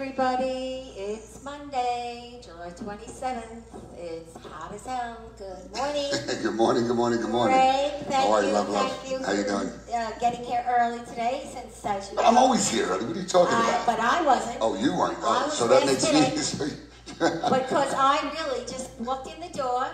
everybody. It's Monday, July 27th. It's hot as hell. Good morning. Good morning, good morning, good morning. Great, thank How are you, you, love? thank you. How you doing? Getting here early today since you I'm always here early. What are you talking about? But I wasn't. Oh, you weren't. I Oh, was so that makes today. me... Because I really just walked in the door.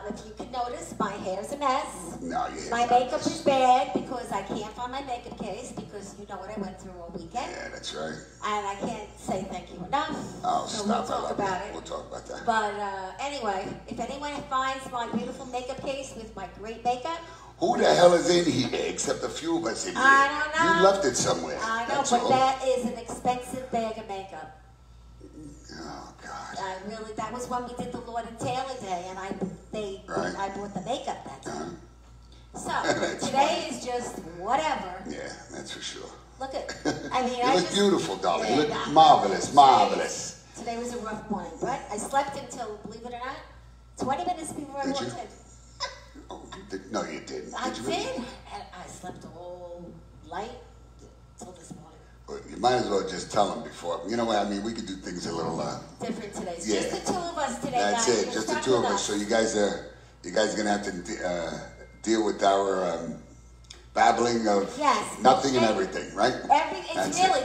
If you could notice, my hair's a mess. No, your hair's My not makeup this. is bad because I can't find my makeup case because you know what I went through all weekend. Yeah, that's right. And I can't say thank you enough. Oh, so stop. we'll talk about it. We'll talk about that. But anyway, if anyone finds my beautiful makeup case with my great makeup, Who the hell is in here except a few of us in here? I don't know. You left it somewhere. I know, That's but all. that is an expensive bag of makeup. Oh, God. That was when we did the Lord and Taylor Day, and I bought the makeup that time. So today is just whatever. Yeah, that's for sure. Look at, I mean, You look beautiful, darling. You look marvelous, marvelous. Today was a rough morning, but I slept until, believe it or not, 20 minutes before I Did walked you? in. Oh, you did? No, you didn't. I you did, really? and I slept all night till this morning. Well, you might as well just tell them before. You know what I mean? We could do things a little... Different today. It's Yeah. just the two of us today, That's guys. it, You're just the stuck two of with us. So you guys are gonna have to deal with our babbling of nothing and everything, right?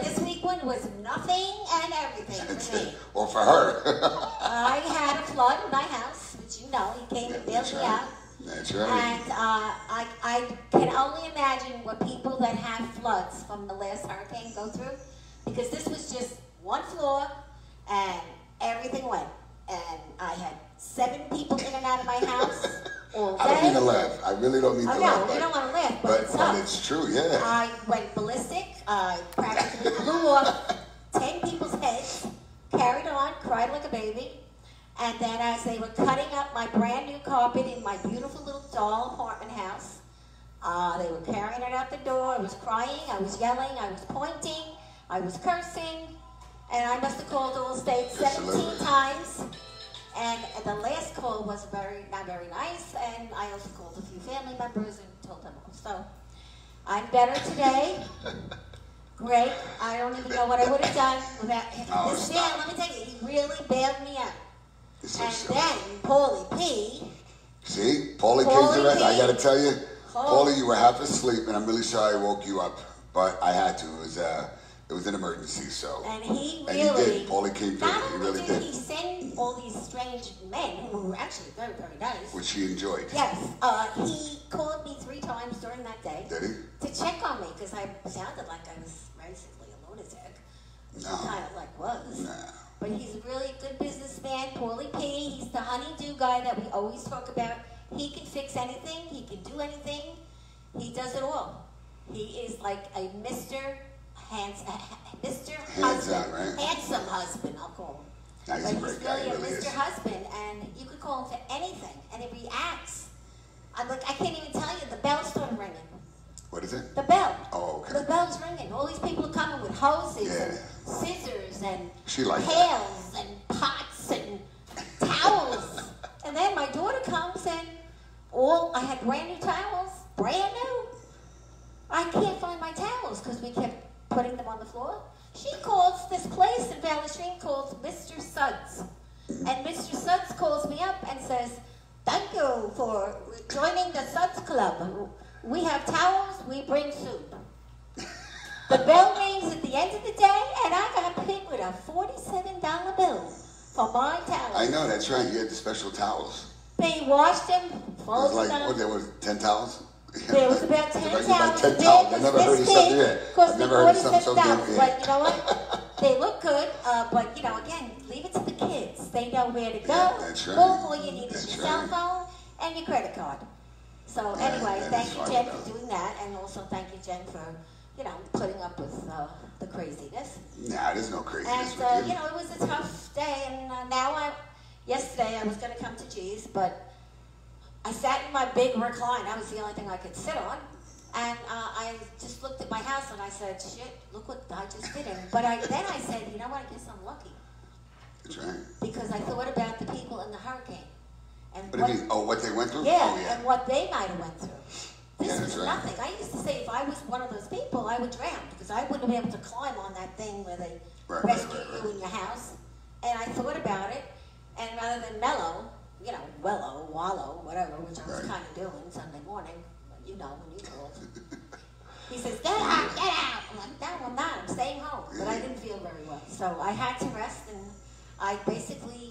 This week one was nothing and everything for me. Or for her. I had a flood in my house, which you know, he came and bailed me out. That's right. And I can only imagine what people that have floods from the last hurricane go through, because this was just one floor and everything went. And I had 7 people in and out of my house all day. I don't mean to laugh. I really don't mean to laugh. No, you don't want to laugh, but tough. it's true, yeah. I went ballistic. I practically blew off 10 people's heads, carried on, cried like a baby. And then as they were cutting up my brand new carpet in my beautiful little doll apartment house, they were carrying it out the door. I was crying, I was yelling, I was pointing, I was cursing, and I must have called Allstate 17 times. And the last call was not very nice, and I also called a few family members and told them all. So I'm better today. Great. I don't even know what I would have done without him. This man, let me tell you, he really bailed me out. Then, Paulie P. See? Paulie came to rest. I got to tell you, Paulie, you were half asleep, and I'm really sorry I woke you up. But I had to. It was an emergency, so. And he really. And he did. Paulie came through. He really did. He sent all these strange men who were actually very, very nice. Which he enjoyed. Yes. He called me 3 times during that day. Did he? To check on me, because I sounded like I was basically a lunatic. No. Kind of like was. No. But he's a really good businessman, Paulie P. He's the honey-do guy that we always talk about. He can fix anything. He can do anything. He does it all. He is like a Mr. Husband. Right? Handsome husband, I'll call him. No, he's a great guy. He's really really a Mr. is. Husband, and you could call him for anything, and he reacts. I can't even tell you, the bell started ringing. What is it? The bell. Oh, okay. The bell's ringing. All these people are coming with hoses and scissors and pails and pots and towels. And then my daughter comes and I had brand new towels, brand new. I can't find my towels because we kept putting them on the floor. She calls this place in Valley Stream called Mr. Suds. And Mr. Suds calls me up and says, "Thank you for joining the Suds Club. We have towels, we bring soup." The bell rings at the end of the day, and I got hit with a $47 bill for my towels. I know, that's right. You had the special towels. They washed them, folded them. What, there was 10 towels? There was about 10 towels. About 10 towels. I never heard of something yet. Cost me $47. So good. But you know what? They look good, but you know, again, leave it to the kids. They know where to go. Yeah, that's right. All you need is your cell phone and your credit card. So anyway, thank you, Jen, for doing that, and also thank you, Jen, for putting up with the craziness. Nah, there's no craziness. And it was a tough day, and yesterday I was going to come to G's, but I sat in my big recline. That was the only thing I could sit on. And I just looked at my house and I said, shit, look what I just did. But then I said, you know what, I guess I'm lucky. That's right. Because I thought about the people in the hurricane. And what do you mean? Oh, what they went through? Yeah, Oh, yeah. and what they might have went through. This Yeah, was that's right. nothing. I used to say if I was one of those people, I would drown because I wouldn't be able to climb on that thing where they rescue you in your house. And I thought about it, and rather than wallow, whatever, which I was kind of doing Sunday morning, you know, when you called. He says, get out. I'm like, no, I'm not. I'm staying home. But I didn't feel very well. So I had to rest, and I basically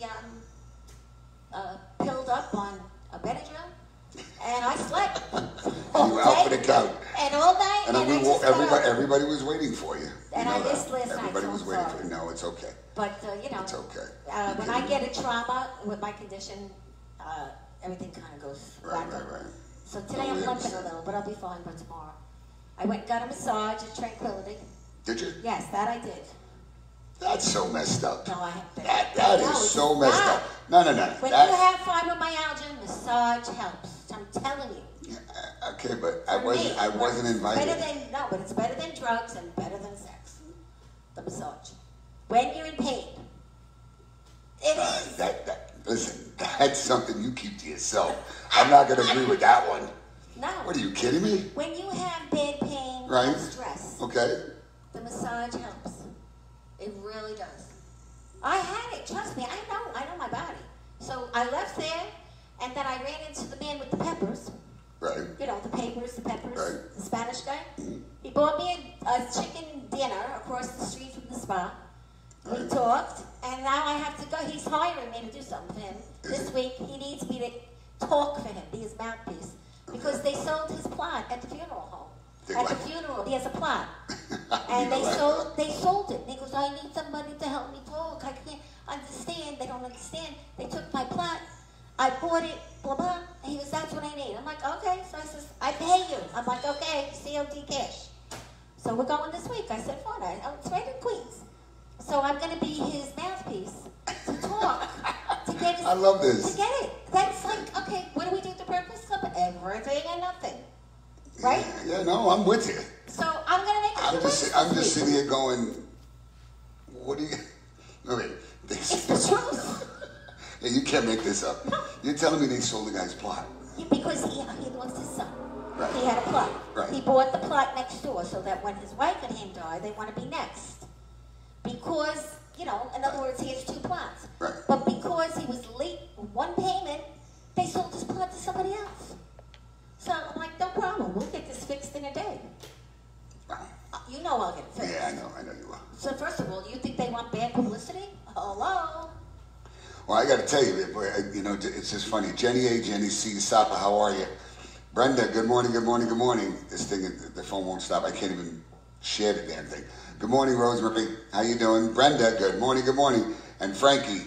pilled up on a Benadryl, and I slept all You were out for the day count. and all night. And everybody was waiting for you. And I missed last night, Everybody so was I'm waiting sorry. for you. No, it's okay. But, you know, It's okay. When I get a trauma with my condition, everything kind of goes Right. So today I'm limping a little, but I'll be fine by tomorrow. I went and got a massage at Tranquility. Did you? Yes, that I did. That's so messed up. No, I have to. That No, is it's so messed not. up. No. When you have fibromyalgia, massage helps. I'm telling you. Yeah, okay, but For me, I wasn't invited. But it's better than drugs and better than sex. The massage. When you're in pain. It is. Listen, that's something you keep to yourself. I'm not going to agree with that one. No. What, are you kidding me? When you have bad pain Right. and stress, Okay. the massage helps. It really does. I had it. Trust me. I know my body. So I left there, and then I ran into the man with the peppers. Right. You know, the peppers, Right. the Spanish guy. Mm-hmm. He bought me a chicken dinner across the street from the spa. We Right. talked, and now I have to go. He's hiring me to do something for him. This week, he needs me to talk for him, be his mouthpiece. Because they sold his plot at the funeral home. At the funeral, he has a plot. And they sold it. And he goes, I need somebody to help me talk. I can't understand. They don't understand. They took my plot. I bought it, blah, blah. And he goes, that's what I need. I'm like, okay. So I says, I pay you. I'm like, okay, COD cash. So we're going this week. I said, fine. It's right in Queens. So I'm going to be his mouthpiece to talk. To get his, I love this. To get it. That's like, okay, what do we do at the Breakfast Club? Everything and nothing. Right? Yeah, no, I'm with you. So I'm going to make I'm just sitting here going, what do you... Wait, It's the truth. Yeah, you can't make this up. You're telling me they sold the guy's plot. Because he lost his son. Right. He had a plot. Right. He bought the plot next door so that when his wife and him die, they want to be next. Because, you know, in other words, he has two plots. Right. But because he was late with one payment, they sold his plot to somebody else. So I'm like, no problem. We'll get this fixed in a day. You know I'll get it fixed. Yeah, I know you will. So first of all, you think they want bad publicity? Hello? Well, I got to tell you, boy, you know, it's just funny. Jenny A, Jenny C, Sapa, how are you? Brenda, good morning. This thing, the phone won't stop. I can't even share the damn thing. Good morning, Rosemary. How you doing? Brenda, good morning. And Frankie,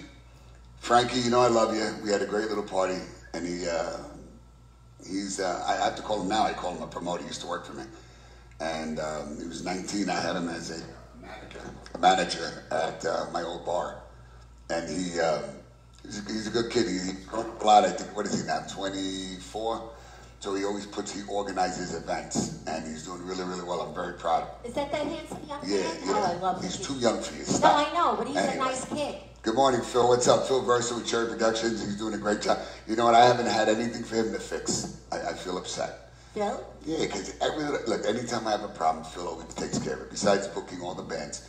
you know I love you. We had a great little party, and he's, I have to call him now. I call him a promoter. He used to work for me. And he was 19. I had him as a manager at my old bar. And he's a good kid. He grew up a lot. I think, what is he now, 24? So he organizes events, and he's doing really, really well. I'm very proud of him. Is that handsome young man? Yeah. Oh, I love him. He's too young for you. No, Stop. I know, but he's Anyway. a nice kid. Good morning, Phil. What's up? Phil Versa with Cherry Productions. He's doing a great job. You know what? I haven't had anything for him to fix. I feel upset. Phil? Yeah, because anytime I have a problem, Phil always takes care of it. Besides booking all the bands,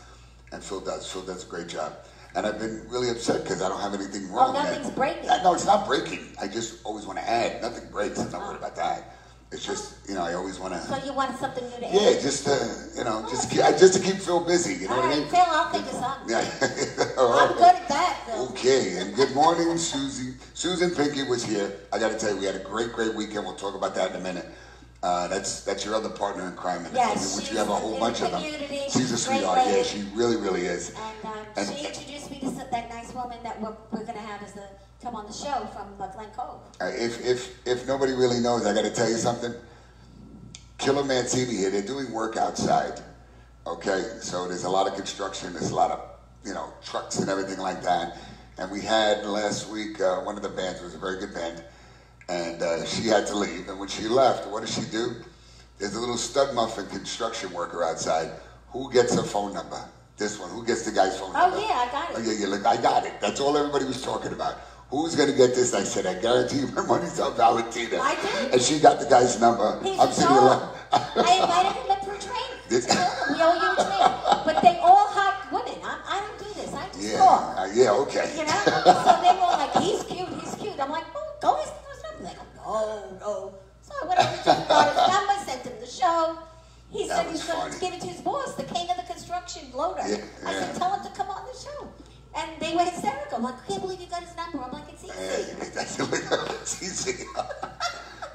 and Phil does a great job. And I've been really upset because I don't have anything wrong. Oh, nothing's breaking. No, it's not breaking. I just always want to add. Nothing breaks. I'm not worried about that. It's just, you know, I always want to. So you want something new to add? Yeah, just to keep Phil busy. You know All what I right, mean? Phil, I'll think of something. Yeah. I'm good at that, Phil. Okay, and good morning, Susie. Susan Pinky was here. I got to tell you, we had a great weekend. We'll talk about that in a minute. That's your other partner in crime, Yes, which you have a whole bunch of them. community. She's a sweetheart. Great lady. Yeah, she really is. And she introduced me to that nice woman that we're going to have come on the show from Glen Cove. If nobody really knows, I got to tell you something. Killer Mancini here. They're doing work outside. Okay, so there's a lot of construction. There's a lot of trucks and everything like that. And we had last week one of the bands was a very good band. And she had to leave. And when she left, what does she do? There's a little stud muffin construction worker outside. Who gets her phone number? This one. Who gets the guy's phone number? Oh, yeah, I got it. Oh, yeah, look, I got it. That's all everybody was talking about. who's going to get this? I said, I guarantee you my money's on Valentina. I did. And she got the guy's number. He's I'm a sitting dog. there. I invited him up for a drink. This- We owe you a drink. But they all hot women. I don't do this. I just talk. Yeah, okay. You know? So they were all like, he's cute, he's cute. I'm like, oh, go ask him for something. They go, no. So I went over to him, got his number, sent him the show. He That said was he's going to funny. give it to his boss, the king of the construction loader. Yeah, I said, yeah. tell him to come on the show. And they were hysterical. I'm like, I can't believe you got his number. I'm like, it's easy. It's easy.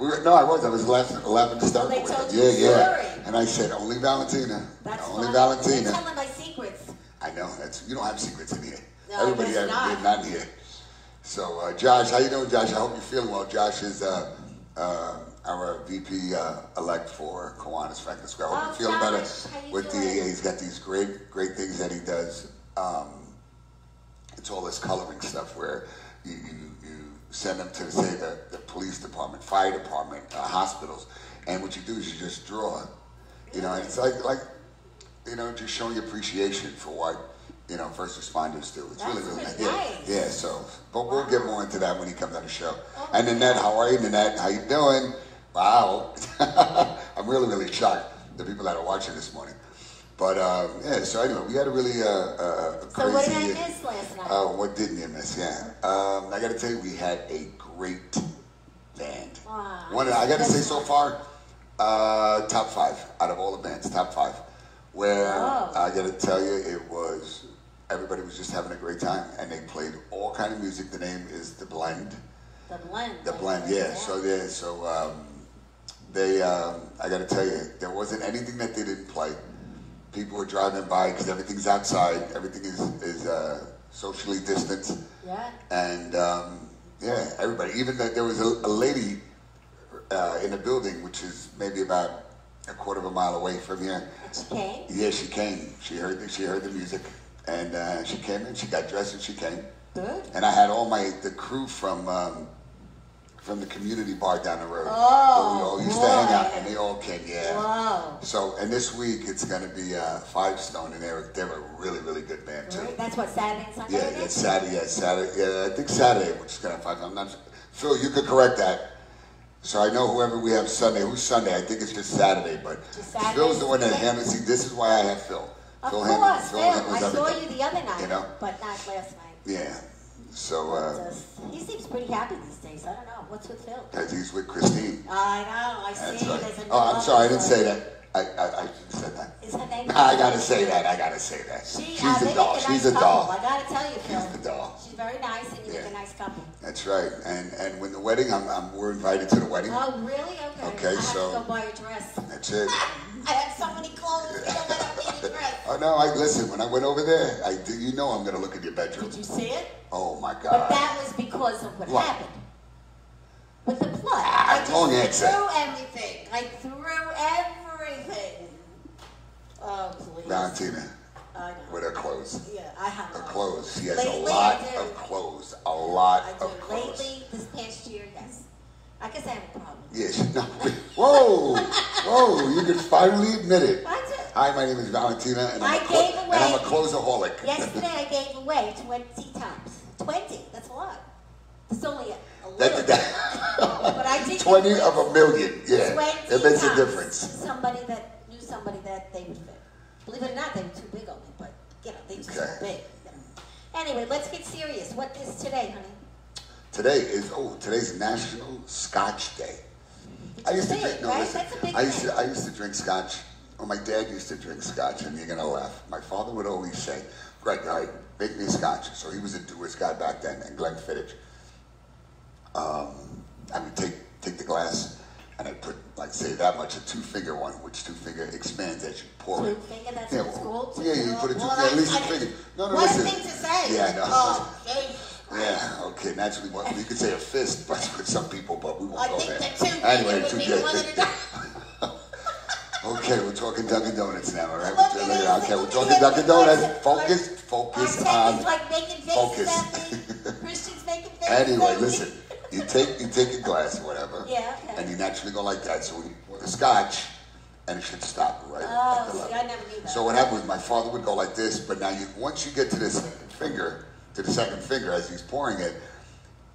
I was laughing hysterical They with told it. you the Yeah. story. And I said, only Valentina. That's Only funny. Valentina. You're telling my secrets. I know, you don't have secrets in here. No, Everybody I guess has, not. not in here. So, Josh, how you doing, Josh? I hope you're feeling well. Josh is our VP elect for Kiwanis Franklin Square. I hope Oh, you're feeling better Josh, how you with doing? DEA. He's got these great things that he does. It's all this coloring stuff where you send them to, say, the police department, fire department, hospitals, and what you do is you just draw. You know, and it's like just showing appreciation for what first responders do. It's That's really pretty nice. nice. Yeah. So, but we'll Wow. get more into that when he comes on the show. Oh, And Nanette, how are you, Nanette? How you doing? Wow, I'm really shocked the people that are watching this morning. But yeah, so anyway, we had a really So crazy. what did I miss last night? What didn't you miss? Yeah, I got to tell you, we had a great band. Wow. I got to say, so far, top 5 out of all the bands, top 5. Where Oh. I got to tell you, everybody was just having a great time, and they played all kind of music. The name is The Blend. The blend. The Blend, yeah. So I got to tell you, there wasn't anything that they didn't play. People were driving by because everything's outside. Everything is socially distanced. Yeah. And yeah, everybody. Even there was a lady in a building which is maybe about a quarter of a mile away from here. And she came. Yeah, she came. She heard the music, and she came in. She got dressed and she came. Good. And I had all the crew from the community bar down the road. Oh, where we all used to hang boy. out, and they all came. Yeah. Whoa. So, and this week it's going to be Firestone, and they're a really good band too. Right. That's what, Saturday and Sunday Yeah, it it's is? Saturday. Yeah, Saturday. Yeah, I think Saturday, which is going to I'm not. Phil, you could correct that. So I know whoever we have Sunday. Who's Sunday? I think it's just Saturday, but Just Saturday. Phil's the one that handles. See, this is why I have Phil. Of Phil course, handles Phil. I everything. saw you the other night, You know? but not last night. Yeah. So, He seems pretty happy these days. I don't know. What's with Phil? because he's with Christine. I know. I That's see. right. There's a Oh, I'm sorry. I didn't say that. that. I said that. Is her name? I gotta say that. She's a doll. She's a doll. I gotta tell you, Phil. She's the doll. She's very nice, and you make Yeah. a nice couple. That's right. And when the wedding, we're invited to the wedding. Oh, really? Okay. Okay, I have so- to go buy a dress. That's it. I have so many clothes. You don't let me any dress. Oh no! Listen. When I went over there, I'm gonna look at your bedroom. Did you see it? Oh my But God! that was because of what What? happened. With the blood. Ah, I just long answer. threw everything. I threw everything. Oh, please. Valentina, I know. with her clothes. Yeah, I have Her a lot. clothes. She has Lately, a lot I do. of clothes. A lot I do. of clothes. Lately, this past year, yes. I guess I have a problem. Yes. No. Whoa! You can finally admit it. I do. Hi, my name is Valentina, and I I'm gave away- a clothesaholic. Yesterday, I gave away 20 times. 20. That's a lot. It's only a little. But I did 20 give of away a million. Yeah, 20 it makes a times difference. to somebody that knew somebody that they would fit. Believe it or not, they were too big on me, but they just Okay. were big. You know. Anyway, let's get serious. What is today, honey? Today's National Scotch Day. I used to big, drink. No, right? listen. That's a big I thing. used to drink Scotch. Well, my dad used to drink Scotch, and you're gonna laugh. My father would always say, "Greg, all right, make me a Scotch." So he was a doer's guy back then, and Glenn Fittich. I would take the glass, and I'd put, like, say that much, a 2-finger one, which 2-finger expands as you pour it. 2-finger, that's Yeah, what it's well, called? yeah, you put a Well, at least I- 2 finger. No, What a listen. thing to say. Yeah, I know. Oh, Jesus. Yeah, okay, naturally, well, you could say a fist but with some people, but we won't I go think there. that 2-finger Anyway, would too be good. more than enough. Okay, we're talking Dunkin' Donuts now, all right? Look at this. Okay, we're Look talking at Dunkin' it. Donuts. Our Focus tech on. is like making faces focus. at me. Christian's making faces Anyway, at me. listen. You take a glass or whatever. Yeah, okay. And you naturally go like that. So we pour the Scotch, and it should stop right at the Oh, see, level. I never knew that. So what happened was my father would go like this, but now once you get to the second finger, as he's pouring it,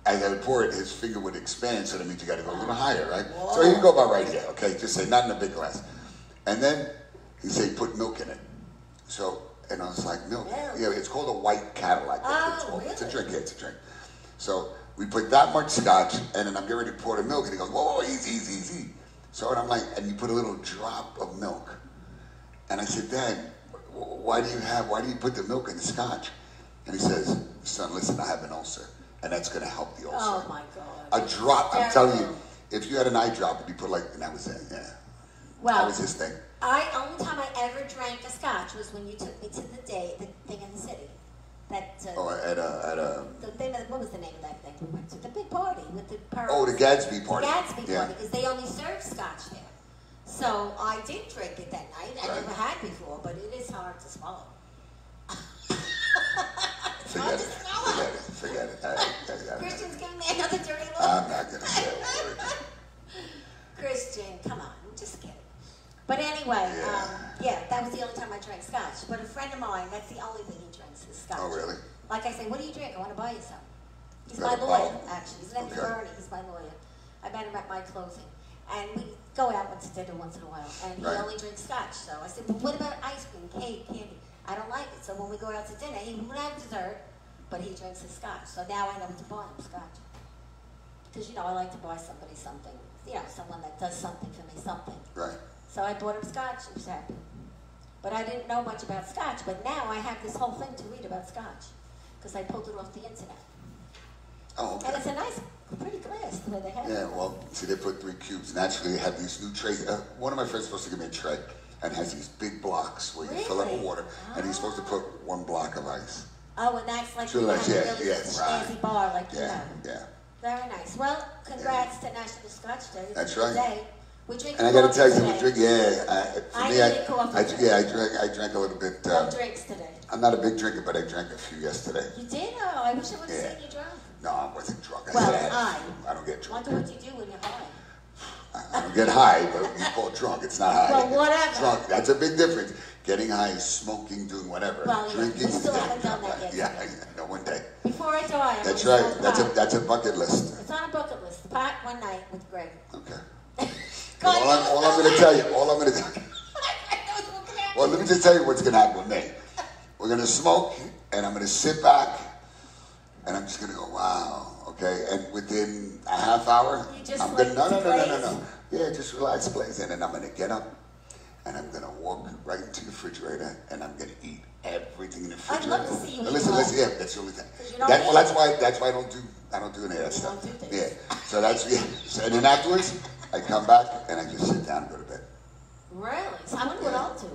as I would pour it, his finger would expand, so that means you got to go a little higher, right? Whoa. So he'd go about right here, okay? Just say, not in a big glass. And then he'd say, put milk in it. So, and I was like, milk? Yeah, it's called a white Cadillac. Oh, It's a really? drink, yeah, it's a drink. So we put that much scotch, and then I'm getting ready to pour the milk, and he goes, whoa, easy, easy, easy. So and I'm like, and you put a little drop of milk. And I said, Dad, why do you put the milk in the scotch? And he says, son, listen, I have an ulcer, and that's going to help the ulcer. Oh my God. A drop, I'm telling you, if you had an eye drop, you put like, and that was it, yeah. Well, That was his thing. only time I ever drank a scotch was when you took me to the thing in the city. That, Oh, at a, the thing, what was the name of that thing? We went to the big party with the pearls. oh, the Gadsby The party. Gadsby Yeah. party, because they only served scotch there. So I did drink it that night. I Right. never had before, but it is hard to swallow. Forget it. Christian's giving me another dirty look. I'm not going to say a word. Christian, come on, I'm just kidding. But anyway, Yeah. that was the only time I drank scotch. But a friend of mine, that's the only thing he drinks is scotch. Oh, really? Like I say, what do you drink? I want to buy you some. He's Got my a lawyer, bottle? actually. His name's Okay. Bernie. He's my lawyer. I met him at my closing. And we go out to dinner once in a while. And he Right. only drinks scotch. So I said, well, what about ice cream, cake, candy? I don't like it. So when we go out to dinner, he won't have dessert, but he drinks his scotch. So now I know what to buy him, scotch. Because, I like to buy somebody something. Someone that does something for me, something. Right. So I bought him scotch. He was happy. But I didn't know much about scotch. But now I have this whole thing to read about scotch. Because I pulled it off the internet. Oh, okay. And it's a nice, pretty glass the way they have it. Yeah, well, see, they put 3 cubes. Naturally, they have these new trays. One of my friends is supposed to give me a tray and has these big blocks where you fill it with Really? water, and he's supposed to put 1 block of ice. Oh, and that's like Sure, you like, have a yeah, really yeah, fancy right. bar, like Yeah, yeah. Very nice. Well, congrats to National Scotch Day. It's That's a good right. Day. We're drinking And I got to coffee tell you, today. we drink. Yeah, for I me, didn't coffee today. I drank a little bit. No drinks today. I'm not a big drinker, but I drank a few yesterday. You did? Oh, I wish I would have Yeah. seen you drunk. No, I wasn't drunk. Well, said I don't get drunk. wonder what you do when you're high. I don't get high, but you call it drunk. It's not high. Well, whatever. Drunk. That's a big difference. Getting high is smoking, doing whatever. Well, yeah, Drinking we is still getting haven't done drunk. that Yeah, yet. no, one day. Before I die, I'm That's gonna right. smoke pot. That's a bucket list. It's on a bucket list. Pot one night with Greg. Okay. Go on. All I'm going to tell you. Well, let me just tell you what's going to happen with me. We're going to smoke, and I'm going to sit back, and I'm just going to go, wow, okay? And within a half hour, You just I'm like going to, no. glaze? Yeah, just relax, please. And then I'm going to get up, and I'm going to walk right into the refrigerator, and I'm going to eat everything in the I'd refrigerator. love to see you Now, eat listen, well. yeah, that's the only thing. 'Cause you don't Well, eat. that's why I don't do any of that stuff. don't do things. Yeah. So that's, yeah. So, and then afterwards, I come back, and I just sit down and go to bed. Really? So I wonder what I'll do.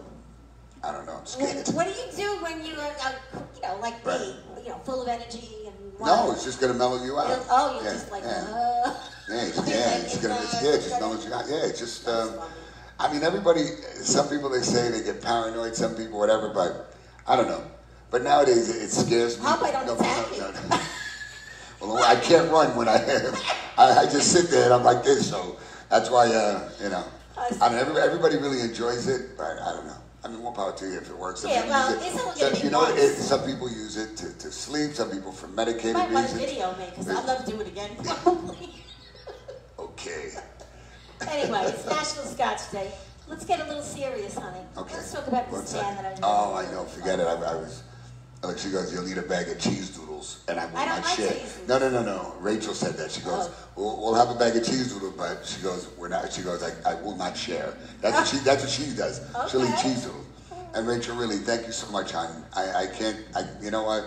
I don't know, I'm scared. What do you do when you are, like Right. me, full of energy and No, it's just gonna mellow you out. you're Yeah, just like, yeah. It's just mellows you out. Yeah, it's just. I mean, everybody. Some people they say they get paranoid. Some people whatever, but I don't know. But nowadays it scares me. I hope I don't attack you. Well, I can't run when I just sit there and I'm like this. So that's why I mean, everybody really enjoys it, but I don't know. I mean, more power to you if it works. Some Yeah, people well, use it's only so, gonna be once. some people use it to sleep. Some people for medicated You might want to reasons. video me because I'll never do it again, probably. Okay. Anyway, it's National Scotch Day. Let's get a little serious, honey. Okay. Let's talk about One this man second. that I know. Oh, I know. Forget it. I was. Like she goes, you'll need a bag of cheese doodles, and I will I don't not like share. cheese No. Rachel said that. She goes, we'll have a bag of cheese doodles, but she goes, we're not. She goes, I will not share. That's what she does. She'll eat Okay. cheese doodles. And Rachel, really, thank you so much, hon. I can't. You know what?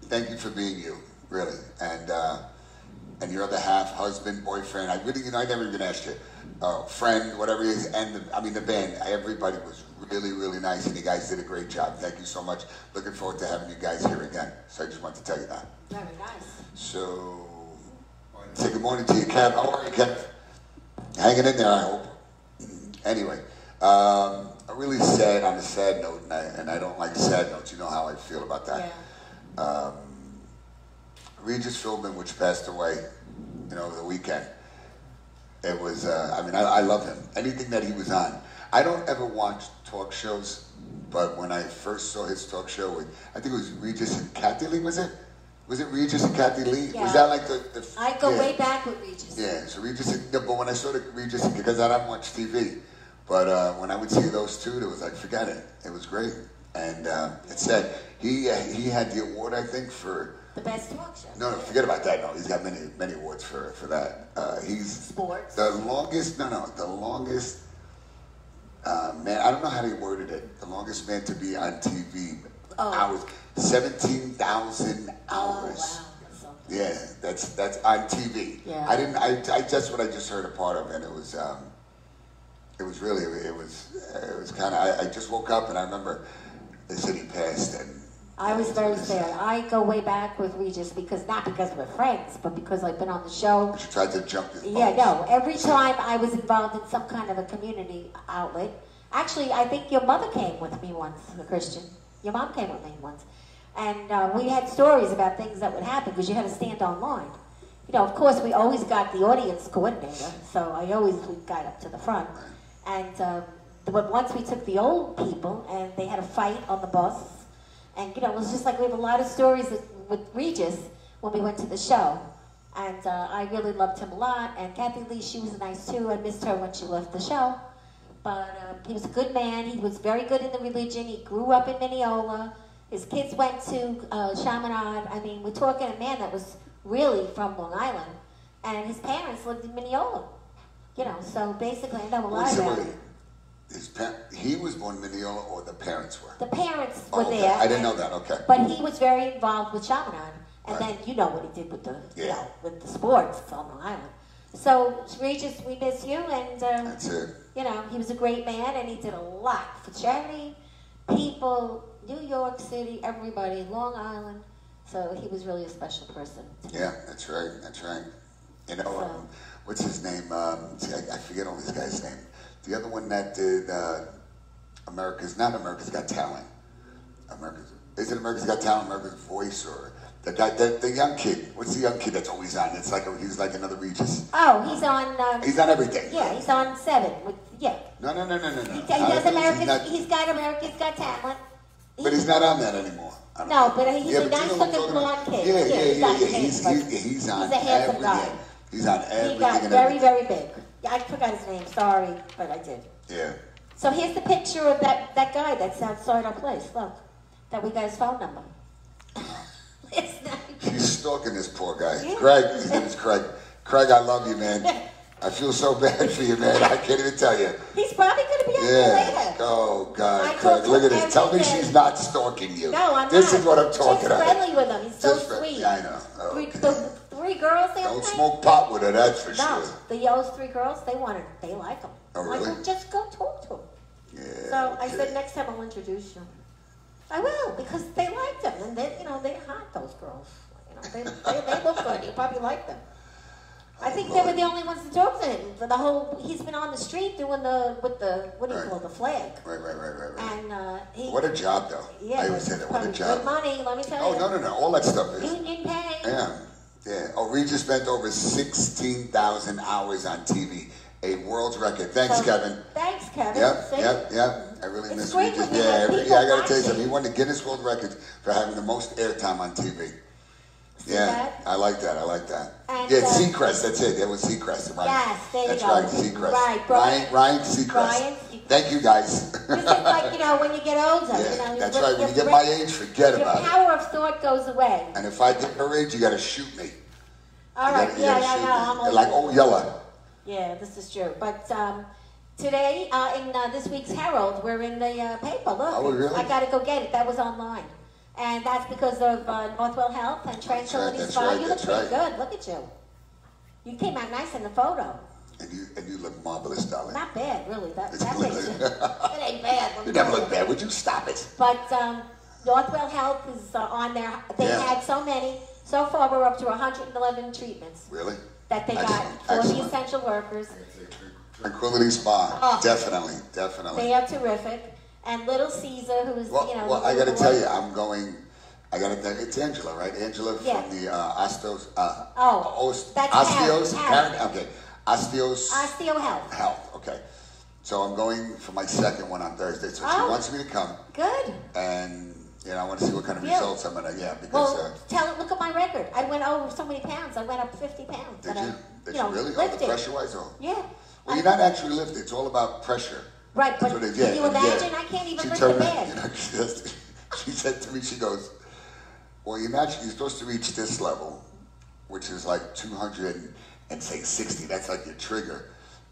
Thank you for being you, really, and your other half, husband, boyfriend. I never even asked you, friend, whatever it is, and the band. Everybody was really, really nice, and you guys did a great job. Thank you so much. Looking forward to having you guys here again. So I just wanted to tell you that. Very nice. So, say good morning to you, Kev. How are you, Kev? Hanging in there, I hope. Anyway, I'm really sad on a sad note, and I don't like sad notes. You know how I feel about that. Yeah. Regis Philbin, which passed away, over the weekend. It was, I love him. Anything that he was on. I don't ever watch talk shows, but when I first saw his talk show with, I think it was Regis and Kathy Lee, was it? Was it Regis and Kathy Lee? Yeah. Was that like the I go yeah. way back with Regis. Yeah, so Regis, but when I saw the Regis, because I don't watch TV, but when I would see those two, it was like, forget it. It was great. And it said he had the award, I think, for The best talk show. no, forget about that. No, he's got many awards for that. He's Sports. the longest. The longest man. I don't know how they worded it. The longest man to be on TV hours. 17,000 hours. Oh, wow. That's something. Yeah, that's on TV. Yeah. I didn't. I just what I just heard a part of, and it was really it was kind of. I just woke up and I remember they said he passed, and I was very sad. I go way back with Regis not because we're friends, but because I've been on the show. she tried to jump his Yeah, bones. no. Every time I was involved in some kind of a community outlet, actually, I think your mother came with me once, Christian. Your mom came with me once, and we had stories about things that would happen because you had to stand online. You know, of course, we always got the audience coordinator, so we got up to the front. And but once we took the old people, and they had a fight on the bus, and you know, it was just like we have a lot of stories with Regis when we went to the show. And I really loved him a lot. And Kathy Lee, she was nice too. I missed her when she left the show. But he was a good man. He was very good in the religion. He grew up in Mineola. His kids went to Chaminade. I mean, we're talking a man that was really from Long Island. And his parents lived in Mineola. You know, so basically I know a lot about him. He was born in Mineola, or the parents were? The parents were okay. there. I didn't know that. Okay. But he was very involved with Chaminade. And Right. then you know what he did with the Yeah. with the sports on Long Island. So Regis, we miss you, and That's it. you know, he was a great man, and he did a lot for charity, people, New York City, everybody, Long Island. So he was really a special person. Yeah, that's right. That's right. You know, what's his name? See, I forget all these guys' name. The other one that did America's Got Talent. Is it America's Got Talent? America's Voice, or the guy, the young kid? What's the young kid that's always on? It's like he's like another Regis. Oh, he's on. He's on everything. Yeah, he's on 7. Yeah. No. He does America's. He's got America's Got Talent. But he's not on that anymore. No, but he's a but nice you know what I'm looking talking about? blonde kid. Yeah. He's on He's a handsome everything. guy. He's on everything. He got and very, everything. very big. Yeah, I forgot his name. Sorry, but I did. Yeah. So here's the picture of that guy that's outside our place. Look, that we got his phone number. It's not. She's stalking this poor guy. Yeah. Craig, his name is Craig. Craig, I love you, man. I feel so bad for you, man. I can't even tell you. He's probably going to be on there later. Oh, God, I Craig, talk look to at this. him Tell me every day. she's not stalking you. No, I'm This not. is what I'm talking Just about. friendly with him. He's so Just sweet. Yeah, I know. Oh, okay. The 3 girls they Don't playing? smoke pot with her, that's for No, sure. those 3 girls, they like him. Oh, really? Like, well, just go talk to him. Yeah, So I okay. said, next time I'll introduce you. I will, because they liked him, and they, you know, they're hot, those girls. You know, they look good. You probably like them. I think they were the only ones to talk to him for the whole. He's been on the street doing what do you call it, the flag? Right. And he. What a job, though. Yeah, I always say that. What a probably job. good money. Let me tell you. Oh, no. All that stuff is. Union pay. Yeah. Oh, Regis spent over 16,000 hours on TV. A world's record. Thanks, So, Kevin. Thanks, Kevin. Yep. See? I really It's miss great Regis. when you have I people gotta tell you watching. something. He won the Guinness World Records for having the most airtime on TV. See Yeah, that? I like that. And, Yeah, Seacrest. That's it. That was Seacrest. Right? Yes, there you That's go. right, Seacrest. Right, Ryan Seacrest. Ryan Seacrest. Thank you, guys. This is like, you know, when you get older. Yeah, you know, that's right. When you get my age, forget your about it. power of thought goes away. And if I get her age, you gotta shoot me. All right, You gotta yeah, shoot no, me. I'm old. Like, oh, Yella. Yeah, this is true. But today, in this week's Herald, we're in the paper. Look, Oh, really? I got to go get it. That was online. And that's because of Northwell Health and Tranquility that's Spa. right, You look that's pretty right. good. Look at you. You came out nice in the photo. And you look marvelous, darling. Not bad, really. That It's makes good. you. It ain't bad. let me You never tell look bad. Would you stop it? But Northwell Health is on there. They Yeah. had so many. So far, we're up to 111 treatments Really? that they got Excellent, for the excellent. essential workers. Tranquility Spa. Oh. Definitely. They are terrific. And Little Caesar, who's, Well, you know. well, the I got to little tell boy. you, I'm going. I got to. It's Angela, right? Angela Yeah. from the Osteos. That's Osteos. Harry. Okay, Osteos Osteo Health. Health. Okay, so I'm going for my second one on Thursday. So she Oh. wants me to come, Good. and You know, I want to see what kind of Really? results I'm gonna. Yeah, because. Well, look at my record. I went over so many pounds. I went up 50 pounds. Did you? Did you you really? lifted. Oh, the pressure-wise? Oh. Yeah. Well, you're not actually lifting. It's all about pressure. Right, but That's what can you imagine? yeah. I can't even She lift a turned bed. around, you know, she said to me, she goes, well, you imagine you're supposed to reach this level, which is like 260. That's like your trigger.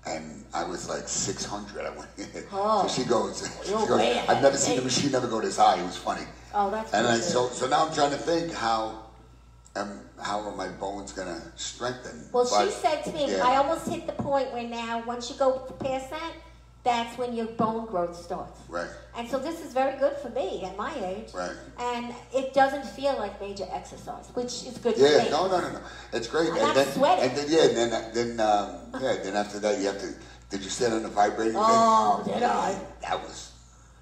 And I was like 600. I went. Oh. So she goes, way I've never seen the machine never go this high. It was funny. Oh, that's and good. so now I'm trying to think how are my bones gonna strengthen? Well, But, she said to me, yeah. I almost hit the point where now, once you go past that, that's when your bone growth starts. Right. And so this is very good for me at my age. Right. And it doesn't feel like major exercise, which is good for Yeah, me. no. It's great. I'm not sweating. And then after that you have to. Did you stand on the vibrating Oh, thing? did I? That was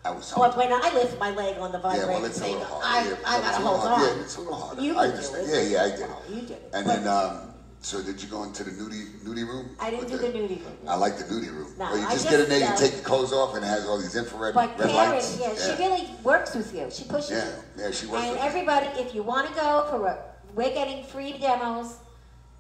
But something. when I lift my leg on the Yeah, vibrating well, it's a thing, little hard. I gotta hold on. Yeah, it's a little harder. You I can do understand. it. Yeah, I did. Oh, you did it. And But then, so did you go into the nudie room? I didn't do the nudie room. I like the nudie room. No, Well, you I just get in there, just, you take your clothes off, and it has all these infrared But red Karen, lights. yeah, she really works with you. She pushes Yeah, you. yeah, she works And with me. everybody, if you want to go for we're getting free demos,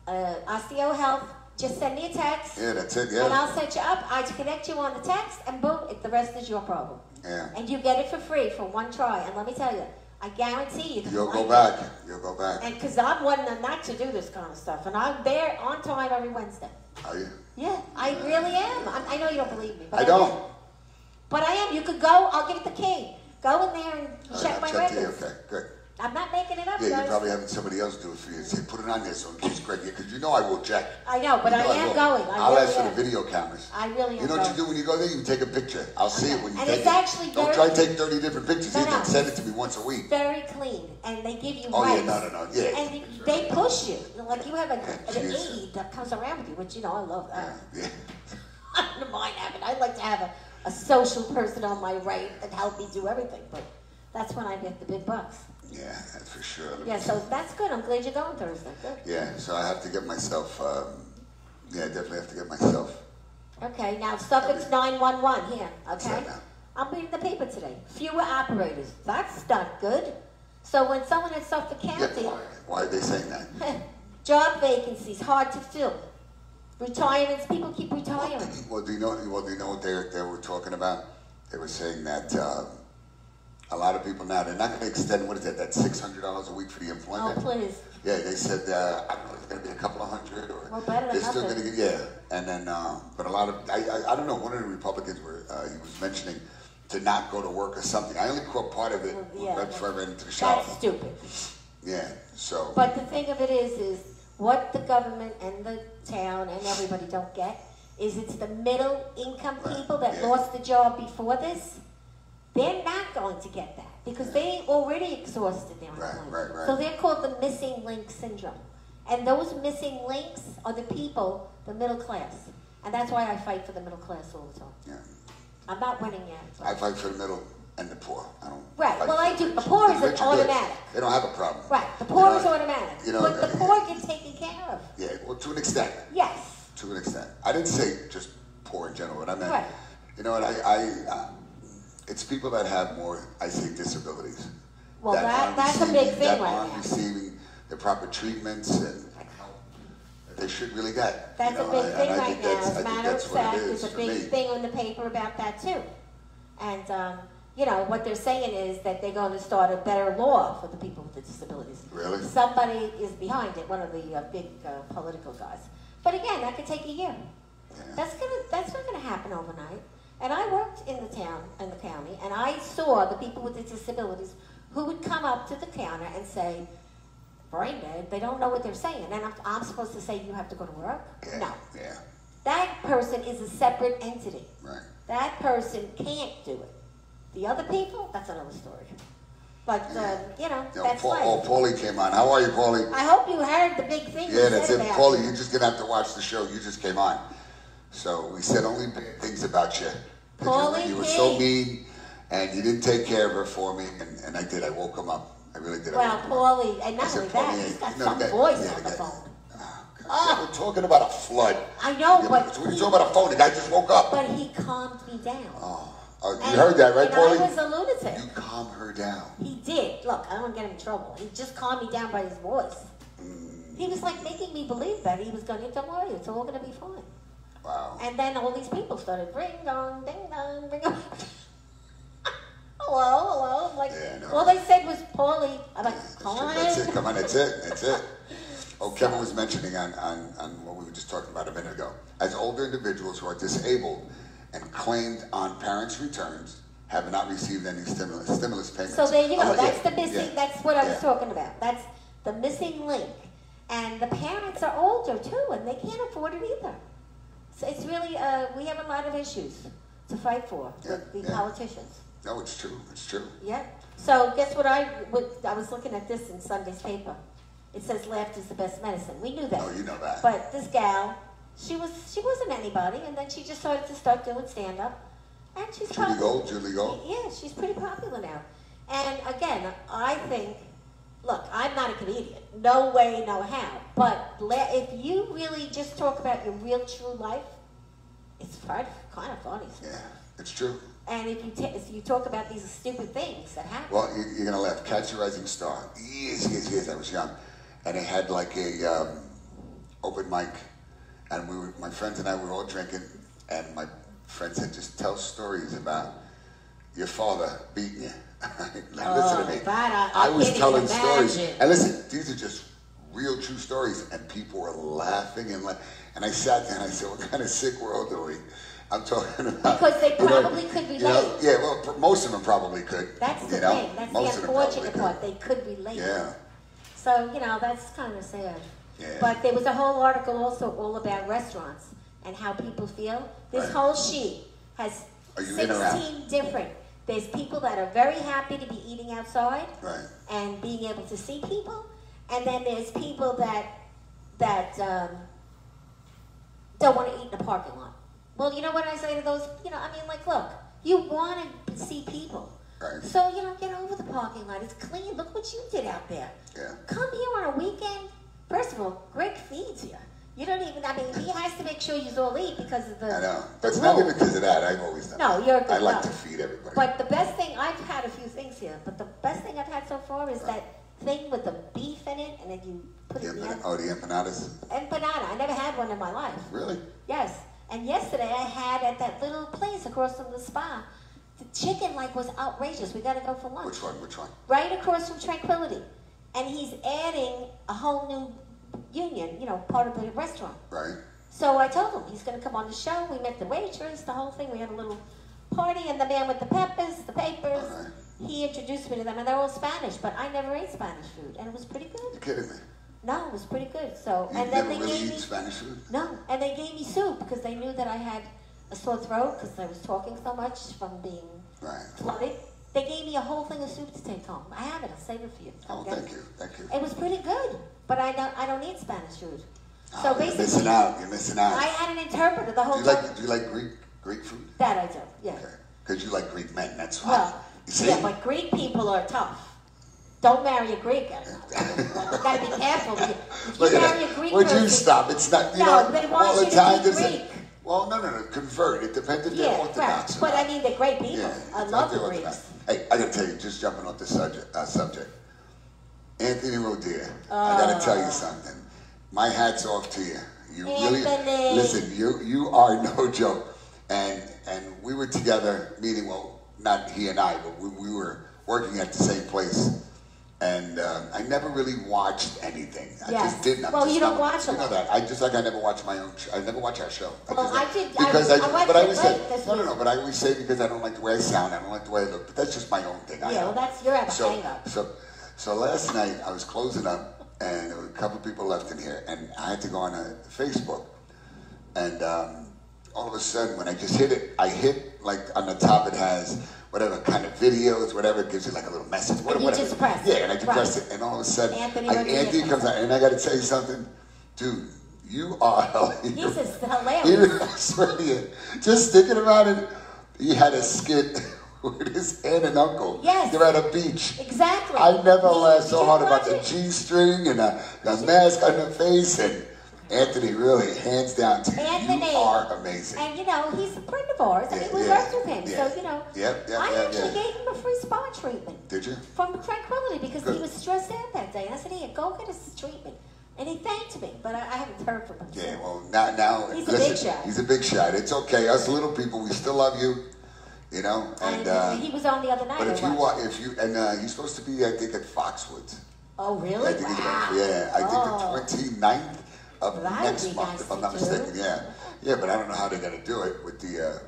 Osteo Health, just send me a text. Yeah, that's it. And Yeah, I'll set you up. I connect you on the text, and boom, the rest is your problem. yeah. And you get it for free for one try. And let me tell you, I guarantee you. You'll go back. You'll go back. And because I'm one not to do this kind of stuff, and I'm there on time every Wednesday. Are you? Yeah, I really am. I know you don't believe me, but I don't. am. But I am. You could go. I'll give it the key. Go in there and check my Check the records. okay, good. I'm not making it up, Yeah, guys. you're probably having somebody else do it for you. Say, put it on there so in case Greg, because you know I will check. I know, but You I know am will. going. I'll really ask for am. the video cameras. I really am. You know what going. you do when you go there? You take a picture. I'll see it when you And take it's it. actually Don't very- try to take 30 different pictures. No, You no. can send it to me once a week. Very clean, and they give you Oh, yeah, rights. no. Yeah. And they push you. Like you have an Jesus. aide that comes around with you, which, I love that. Yeah. I don't mind having. I'd like to have a social person on my right that help me do everything, but that's when I get the big bucks. Yeah, that's for sure. Yeah, so that's good. I'm glad you're going Thursday. Good. Yeah, so I have to get myself, I definitely have to get myself. Okay, now Suffolk's 911 here, What's okay? that now? I'm reading the paper today. Fewer operators. That's not good. So when someone in Suffolk Yeah, County, why are they saying that? job vacancies, hard to fill. Retirements, people keep retiring. Well, do you know what they were talking about? They were saying that a lot of people now, they're not going to extend, what is that $600 a week for the Oh, employment? please. Yeah, they said, I don't know, it's going to be a couple of hundred, or Well, better than they're still going nothing. to get, yeah. And then, but a lot of, I don't know, one of the Republicans he was mentioning to not go to work or something. I only caught part of it Yeah. right before I ran into the shop. That's stupid. Yeah, so. But the thing of it is what the government and the town and everybody don't get is it's the middle income Right, people that yeah. lost the job before this. They're not going to get that because they already exhausted their employment. right. So they're called the missing link syndrome. And those missing links are the people, the middle class. And that's why I fight for the middle class all the time. Yeah. I'm not winning yet. but- I fight for the middle and the poor. I don't. Right, fight well, for I the do. rich. The poor is rich are good. automatic. They don't have a problem. Right, the poor You is know, automatic. you know, But the poor get taken care of. Yeah, well, to an extent. Yes. To an extent. I didn't say just poor in general. What I meant, Right. you know what, it's people that have more, I say, disabilities. Well, aren't that's a big thing that right aren't now. receiving the proper treatments and help that they should really get. That's you know, a big and thing I right think now. that's- As I a think matter of that's what it fact, is there's a for big me. thing on the paper about that too. And, what they're saying is that they're going to start a better law for the people with the disabilities. Really? Somebody is behind it, one of the big political guys. But again, that could take a year. Yeah. That's not gonna happen overnight. And I worked in the county, and I saw the people with the disabilities who would come up to the counter and say, brain dead, they don't know what they're saying. And I'm supposed to say, you have to go to work? Yeah. No. Yeah. That person is a separate entity. Right. That person can't do it. The other people, that's another story. But, that's life. Paulie came on. How are you, Paulie? I hope you heard the big thing we Yeah, that's said it. about Paulie, you. you're just going to have to watch the show. You just came on. So we said only bad things about you. 'Cause Paulie, you were so hey. mean, and you didn't take care of her for me, and I did. I woke him up. I really did. I Well, woke him up. Paulie, and I not said, only that, Paulie, he's got no, some that- voice yeah, on the that- phone. Yeah, we're talking about a flood. I know, Yeah, but we're talking about a phone. The guy just woke up. But he calmed me down. Oh, Oh, you heard that, right, and Paulie? I was a lunatic. You calm her down. He did. Look, I don't want to get him in trouble. He just calmed me down by his voice. He was like making me believe that he was going to, don't worry, it's all going to be fine. Wow. And then all these people started, ring dong, ding dong, ring dong. Hello. I'm like, Yeah, no. all they said was Paulie. I'm like, come on. That's it. Come on, that's it. Oh, Kevin was mentioning on what we were just talking about a minute ago. As older individuals who are disabled and claimed on parents' returns have not received any stimulus payments. So there you go. Oh, That's yeah, the missing. yeah, That's what I was yeah. talking about. That's the missing link. And the parents are older too, and they can't afford it either. So it's really we have a lot of issues to fight for with the politicians. No, it's true. It's true. Yeah. So guess what? I was looking at this in Sunday's paper. It says laughter is the best medicine. We knew that. Oh, you know that. But this gal, she wasn't anybody, and then she just started to start doing stand up, and she's Julie Gold. Yeah, she's pretty popular now. And again, I think, look, I'm not a comedian, no way, no how. But if you really just talk about your real, true life, it's kind of funny. Yeah, it's true. And if you talk about these stupid things that happen. Well, you're gonna laugh. Catch a Rising Star. Yes. I was young, and it had like a open mic, and my friends and I were all drinking, and my friend said, "Just tell stories about your father beating you." Now, listen to me. I was telling stories, and listen, these are just real, true stories, and people were laughing and I sat there and I said, "What kind of sick world are we?" I'm talking about because they probably could relate. Yeah, well, most of them probably could. That's the thing. That's most the unfortunate part. They could relate. Yeah. So that's kind of sad. Yeah. But there was a whole article also all about restaurants and how people feel. This whole sheet has 16 different. There's people that are very happy to be eating outside and being able to see people, and then there's people that don't want to eat in a parking lot. Well, you know what I say to those? Look, you want to see people. Right. So, get over the parking lot. It's clean. Look what you did out there. Yeah. Come here on a weekend. First of all, Greg feeds you. You don't even, he has to make sure you all eat because of the I know. But it's not even because of that. I've always done No, you're a good I like guy. to feed everybody. But the best thing, I've had a few things here, but the best thing I've had so far is that thing with the beef in it, and then you put it in the the empanadas? Empanada. I never had one in my life. Really? Yes. And yesterday I had at that little place across from the spa, the chicken was outrageous. We got to go for lunch. Which one? Right across from Tranquility. And he's adding a whole new union, part of the restaurant. Right. So I told him he's going to come on the show. We met the waitress, the whole thing. We had a little party, and the man with the peppers, the papers, he introduced me to them, and they're all Spanish, but I never ate Spanish food, and it was pretty good. You're kidding me? No, it was pretty good. So, You and then never they really gave eat me Spanish food? No, and they gave me soup because they knew that I had a sore throat because I was talking so much from being flooded. They gave me a whole thing of soup to take home. I have it. I'll save it for you. Oh, Okay? thank you. It was pretty good, but I don't eat Spanish food. So You're basically, You're missing out. I had an interpreter the whole Do time. you like Greek food? That I do, yeah. Okay. Because you like Greek men, that's why. Well, You see? yeah, but Greek people are tough. Don't marry a Greek. You gotta be careful. If you marry a Greek Would person, you stop? It's not, they want all you the to time. be Greek. Well, no, convert. It depends if they're Orthodox or But not. I mean, they're great people. Yeah, I love the Orthodox. Greeks. Hey, I gotta tell you, just jumping off the subject. Anthony Rodia, I gotta tell you something. My hat's off to you. You Anthony. really listen. You are no joke. And we were together meeting. Well, not he and I, but we were working at the same place. And I never really watched anything. I just didn't. You don't watch a lot. You know that. I never watch my own. I never watch our show. I did. Because I watched but I it always late say this no. week. But I always say because I don't like the way I sound. I don't like the way I look. But that's just my own thing. Yeah, well, that's your hang up. So last night I was closing up, and there were a couple people left in here, and I had to go on Facebook, and all of a sudden when I just hit it, I hit like on the top it has whatever kind of videos, whatever, it gives you like a little message. And you just press it. Yeah, and I just pressed it, and all of a sudden Anthony comes out, and I got to tell you something, dude. You are He's just hilarious. I swear to you, just thinking about it, he had a skit with his aunt and uncle. Yes. They're at a beach. Exactly. I never laughed so hard about the G. G-string and the mask on the face, and Anthony, really, hands down to you. Anthony. You are amazing. And, you know, he's a friend of ours. I mean, we worked with him. So, you know, I actually gave him a free spa treatment. Did you? From Tranquility, because he was stressed out that day. And I said, here, go get his treatment. And he thanked me, but I haven't heard from him. Yeah, well, now he's listen, a big shot. He's a big shot. It's okay. Us little people, we still love you. You know, and he was on the other night. But he's supposed to be, I think, at Foxwoods. Oh, really? I think I think the 29th of next month, if I'm not mistaken. Yeah, but I don't know how they're gonna do it with the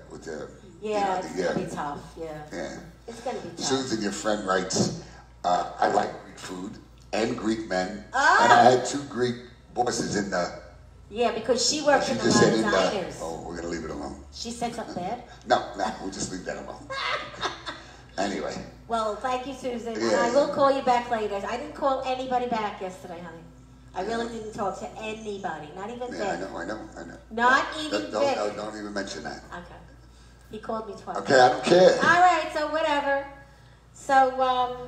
Yeah, it's gonna be tough. Yeah, it's gonna be tough. Susan, your friend, writes, I like Greek food and Greek men, and I had 2 Greek bosses in the. Yeah, because she works in the designers. Oh, we're gonna leave it alone. She said something bad? No, we'll just leave that alone. Anyway. Well, thank you, Susan. And I will call you back later. I didn't call anybody back yesterday, honey. I really didn't talk to anybody, not even Vic. I know. Not even Vic. Don't even mention that. Okay. He called me twice. Okay, I don't care. All right, so whatever. So,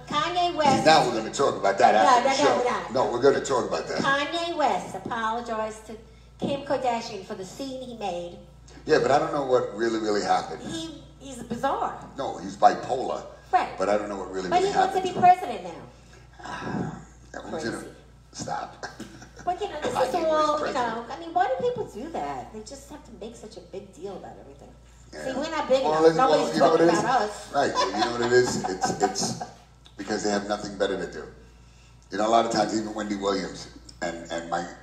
Kanye West. Now we're going to talk about that after the show. We're not. No, we're going to talk about that. Kanye West apologized to Kim Kardashian for the scene he made. Yeah, but I don't know what really happened. He's bizarre. No, he's bipolar. Right. But I don't know what really happened. But he wants to be president now. Crazy. Stop. But, you know, this is all, you know, I mean, why do people do that? They just have to make such a big deal about everything. Yeah. See, we're not big enough. Nobody's talking about us. Right. Well, you know what it is? It's because they have nothing better to do. You know, a lot of times, even Wendy Williams, and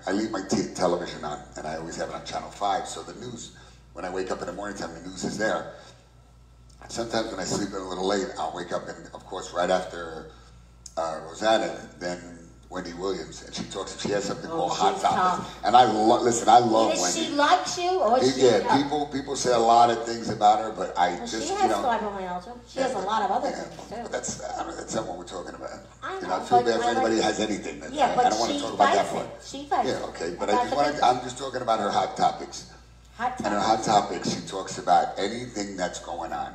I leave my television on, and I always have it on Channel 5, so the news, when I wake up in the morning time, the news is there. Sometimes when I sleep in a little late, I'll wake up, and of course, right after Rosanna, then Wendy Williams, and she has something called Hot Topics. And I love Wendy. She likes you, or people say a lot of things about her, but I just, she has fibromyalgia. She has a lot of other things too. But that's not what we're talking about. I know. I feel bad for anybody who has anything. But I don't want to talk about that part. She fights it. Okay, but I'm just talking about her Hot Topics. And her Hot Topics, she talks about anything that's going on.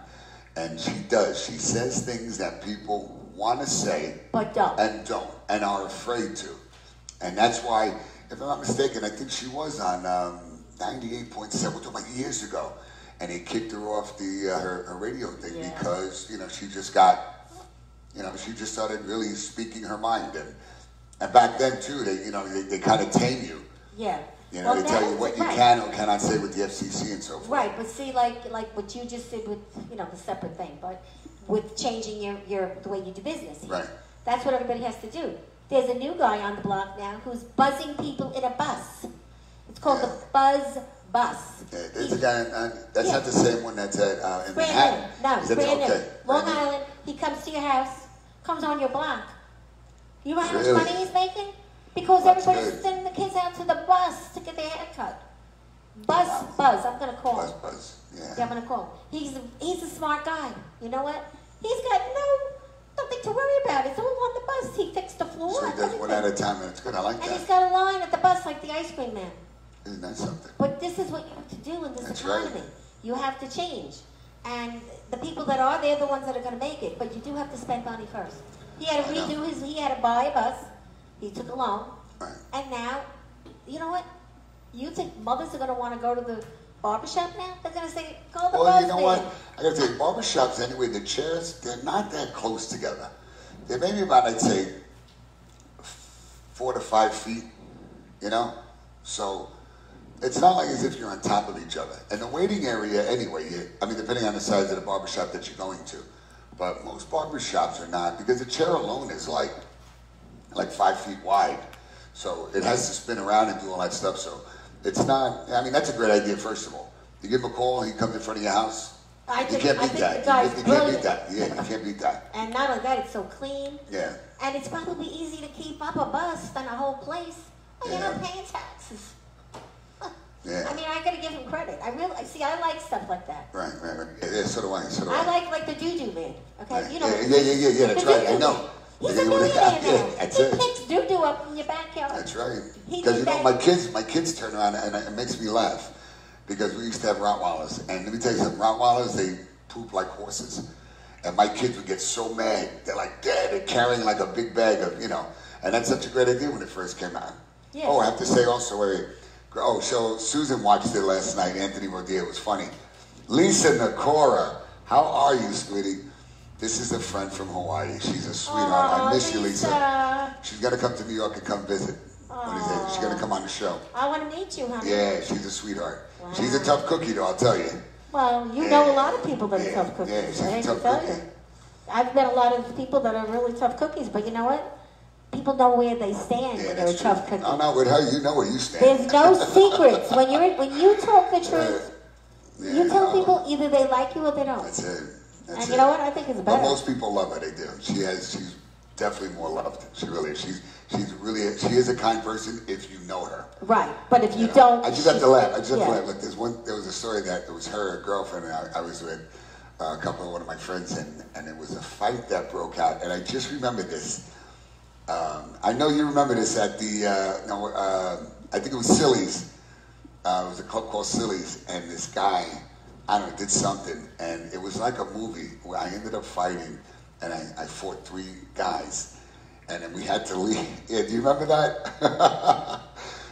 And she says things that people want to say but don't and are afraid to, and that's why, if I'm not mistaken, I think she was on 98.7. We're talking about years ago, and they kicked her off her radio thing because she just started really speaking her mind, and back then too they kind of tame you. Yeah. They tell you what you can or cannot say with the FCC and so forth. Right, but see, like what you just did with the separate thing, but with changing the way you do business. Right. That's what everybody has to do. There's a new guy on the block now who's buzzing people in a bus. It's called the Buzz Bus. Yeah, there's a guy. That's not the same one that's at in Manhattan. No, brand new. Long Island. He comes to your house, comes on your block. You know how much money he's making? Because everybody's sending the kids out to the bus to get their hair cut. Buzz. I'm gonna call him. Buzz. Yeah. I'm gonna call him. He's a smart guy. You know what? He's got nothing to worry about. It's all on the bus. He fixed the floor. So he does one at a time, and it's good. I like that. And he's got a line at the bus like the ice cream man. Isn't that something? But this is what you have to do in this economy. Right. You have to change. And the people that are, they're the ones that are going to make it. But you do have to spend money first. He had to he had to buy a bus. He took a loan. Right. And now, you know what? You think mothers are going to want to go to the barbershop now? They're going to say, call the Well, you know what? I got to tell you, barbershops anyway, the chairs, they're not that close together. They're maybe about, I'd say, 4 to 5 feet, So it's not like as if you're on top of each other. And the waiting area anyway, depending on the size of the barbershop that you're going to, but most barbershops are not, because the chair alone is like 5 feet wide. So it has to spin around and do all that stuff. So it's not, that's a great idea, first of all. You give him a call, he comes in front of your house. You can't beat that. You can't beat that. Yeah, you can't beat that. And not only that, it's so clean. Yeah. And it's probably easy to keep up a bus than a whole place. You're not paying taxes. Yeah. I got to give him credit. I like stuff like that. Right. Yeah, so do I. I like the doo-doo man. Okay, right. Yeah, that's right. I know. He's a millionaire now. He picks doo-doo up in your backyard. That's right. Because my kids turn around and it makes me laugh. Because we used to have Rottweilers. And let me tell you something, Rottweilers, they poop like horses. And my kids would get so mad. They're like, Dad, they're carrying like a big bag of, And that's such a great idea when it first came out. Yeah. Oh, I have to say also, Oh, so Susan watched it last night. Anthony Rodia, it was funny. Lisa Nakora, how are you, sweetie? This is a friend from Hawaii. She's a sweetheart. I miss you, Lisa. She's gonna come to New York and come visit. What is it? She's gonna come on the show. I want to meet you, honey. Yeah, she's a sweetheart. Wow. She's a tough cookie, though, I'll tell you. Well, you know a lot of people that are tough cookies. Yeah, she's I a hate tough to tell cookie. you. I've met a lot of people that are really tough cookies, but you know what? People know where they stand when they're a tough cookie. No, with her, you know where you stand. There's no secrets. When you talk the truth, you tell people either they like you or they don't. That's it. And you know what? I think it's better. But most people love her. They do. She's definitely more loved. She really is. She is a kind person if you know her. Right. But if you don't, I just have to laugh. Look, there was a story that it was her girlfriend and I was with a couple of one of my friends and it was a fight that broke out and I just remember this. I know you remember this at the I think it was Silly's. It was a club called Silly's, and this guy, I don't know, did something, and it was like a movie where I ended up fighting, and I fought 3 guys, and then we had to leave. Yeah, do you remember that?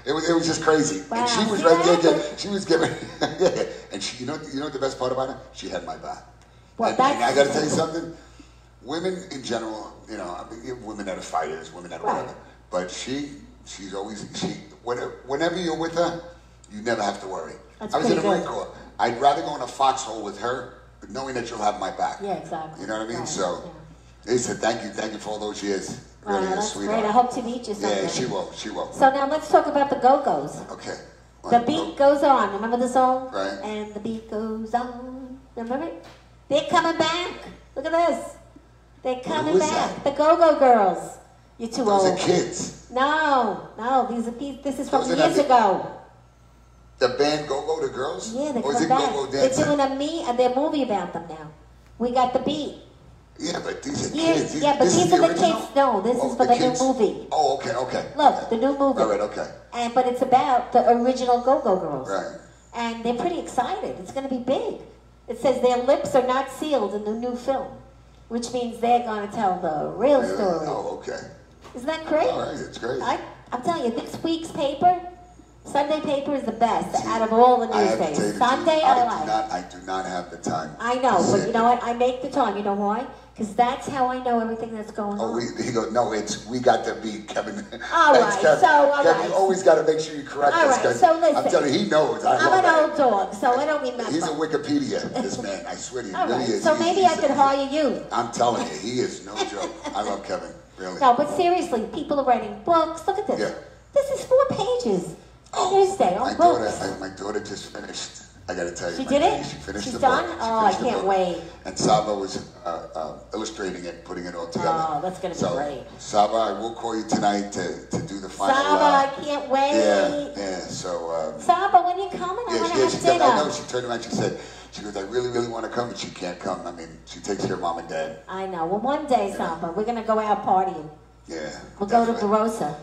It was just crazy. Wow. And she was right there. She was giving, yeah. And she, you know what the best part about her? She had my back. Well, and I got to tell you something. Women in general, you know, I mean, women that are fighters, women that are whatever. But she's always whenever you're with her, you never have to worry. That's I was in the pretty Marine Corps. I'd rather go in a foxhole with her, but knowing that you'll have my back. Yeah, exactly. You know what I mean? Right. So they said thank you for all those years. Wow, Really, that's sweetheart. great. I hope to meet you someday. Yeah, she will. So now let's talk about the Go-Go's. Okay. The beat goes on. Remember the song? Right. And the beat goes on. Remember it? They're coming back. Look at this. They're coming back. The Go-Go Girls. You're too old. Those are kids. No. This is from Those are years not ago. The band Go-Go, the girls? Yeah, they're Or is coming it back. Go-Go They're Dancing? doing their movie about them now. We got the beat. Yeah, but these are Yeah, kids. yeah, but This these is are the original? kids. No, this is for the kids? new movie. Oh, okay. Look, the new movie. All right, okay. But it's about the original Go-Go Girls. Right. And they're pretty excited. It's going to be big. It says their lips are not sealed in the new film, which means they're going to tell the real story. Oh, okay. Isn't that great? All right, it's great. I'm telling you, this week's paper, Sunday paper is the best out of all the I have to tell you newspapers. the Sunday truth, I like. I do not have the time. I know, but you know what? I make the time. You know why? Because that's how I know everything that's going on. He goes, no, we got to beat Kevin. All right, Kevin. all Kevin, right. you always got to make sure you correct All us. right, 'cause so listen. I'm telling you, he knows. I'm an old dog, so I don't remember. He's a Wikipedia, this man. I swear to you, All really right, is. so maybe I could hire you. I'm telling you, he is no joke. I love Kevin, really. No, but seriously, people are writing books. Look at this. Yeah. This is 4 pages. Thursday on books. My daughter just finished. I got to tell you. She did it? She finished She's the done? book. Oh, I can't wait. And Saba was illustrating it, putting it all together. Oh, that's going to be great. Saba, I will call you tonight to do the final. Saba, I can't wait. Yeah. So. Saba, when are you coming? I want to have she dinner. did. I know. She turned around. She goes, I really, really want to come, but she can't come. I mean, she takes care of mom and dad. I know. Well, one day, Saba, we're going to go out partying. Yeah. We'll go to Barossa.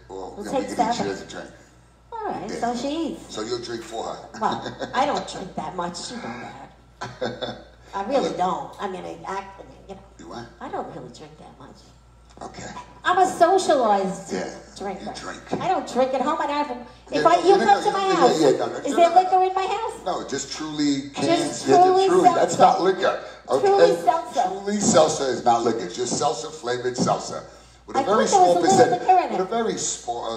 We'll take she Saba. doesn't drink. All right, Yeah. so she eats. So you'll drink for her. Well, I don't drink that much. You know that. I really don't. I mean, you know. You what? I don't really drink that much. Okay. I'm a socialized Yeah. drinker. You drink. I don't drink at home. You no, come to my house. No, Is there liquor in my house? No, just Truly cans. Just Truly seltzer. That's not liquor. Okay? Truly seltzer. Truly seltzer is not liquor. It's just seltzer flavored seltzer. With a I very thought there was small a little percentage. liquor in it. With a very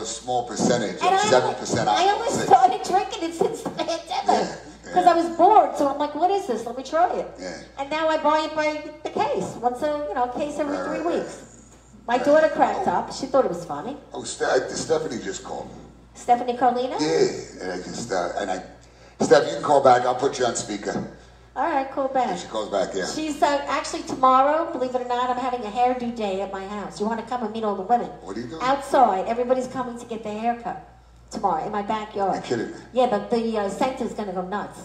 small percentage And of 7% alcohol. I only started drinking it since the pandemic. Because I was bored, so I'm like, what is this? Let me try it. Yeah. And now I buy it by the case. A case every 3 weeks. My daughter cracked up. She thought it was funny. Oh, Stephanie just called me. Stephanie Carlina? Yeah, and Steph, you can call back. I'll put you on speaker. All right, call back. She calls back, yeah. She's actually tomorrow, believe it or not, I'm having a hairdo day at my house. You want to come and meet all the women? What are you doing? Outside. Everybody's coming to get their hair cut tomorrow in my backyard. You're kidding me. Yeah, the center's going to go nuts.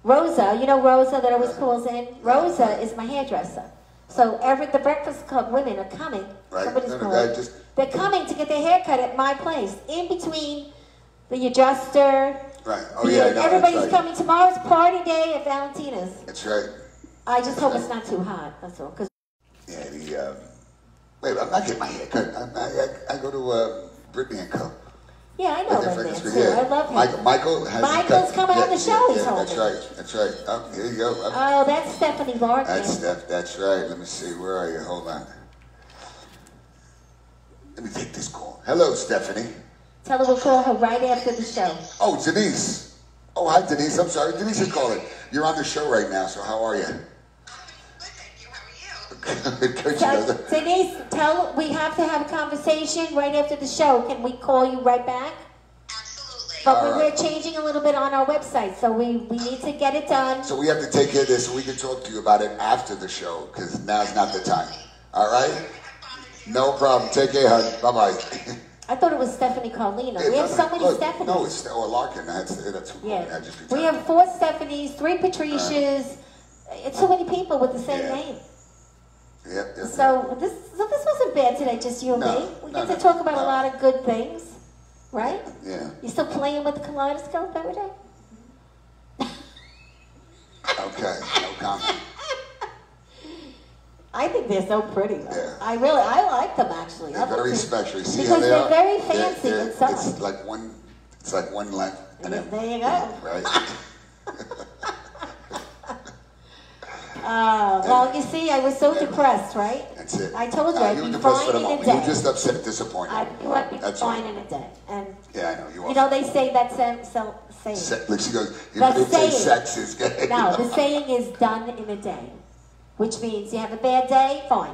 Rosa, you know Rosa that always calls in? Rosa is my hairdresser. So the Breakfast Club women are coming. Right. Somebody's No, calling. They're coming to get their hair cut at my place. In between the adjuster. Right. Oh, yeah, I know. Everybody's right. coming. Tomorrow's party day at Valentina's. That's right. I just hope it's not too hot. That's all. Yeah, wait, I'm not getting my hair cut. I go to Brittany & Co. Yeah, I know With their him fingers there, free, too. yeah. I love him. Michael has Michael's coming on the show, he told that's me. right. That's right. Oh, here you go. Oh, Oh, that's Stephanie Larkin. that's right. Let me see. Where are you? Hold on. Let me take this call. Hello, Stephanie. Tell her we'll call her right after the show. Oh, Denise. Oh, hi, Denise. I'm sorry. Denise is calling. You're on the show right now, so how are you? Good, So, Denise, we have to have a conversation right after the show. Can we call you right back? Absolutely. But All we're right. changing a little bit on our website, so we need to get it done. So we have to take care of this so we can talk to you about it after the show, because now's not the time. All right? No problem. Take care, hon. Bye-bye. I thought it was Stephanie Carlino. We have so many Stephanies. No, it's Larkin. That's Yeah. I just We have 4 Stephanies, 3 Patricias. It's so many people with the same Yeah. name. Yep. So this wasn't bad today, just you and No, me. We no, get to no, talk about no. a lot of good things, right? Yeah. You still playing with the kaleidoscope every day? Okay. No comment. I think they're so pretty. Though. Yeah. I like them actually. They're very special. You see because how they they're are? very fancy They're- inside. It's like one length. And then, There you go. right? Well, you see, I was so depressed, right? That's it. I told you You I'd were be depressed for fine the in a moment. You day. were just upset, disappointed. I'd be That's fine all. in a day. And Yeah, I know. You are. you know they say that saying. Like she goes, you The know, they say saying. sex is good. No, the saying is done in a day, which means you have a bad day, fine.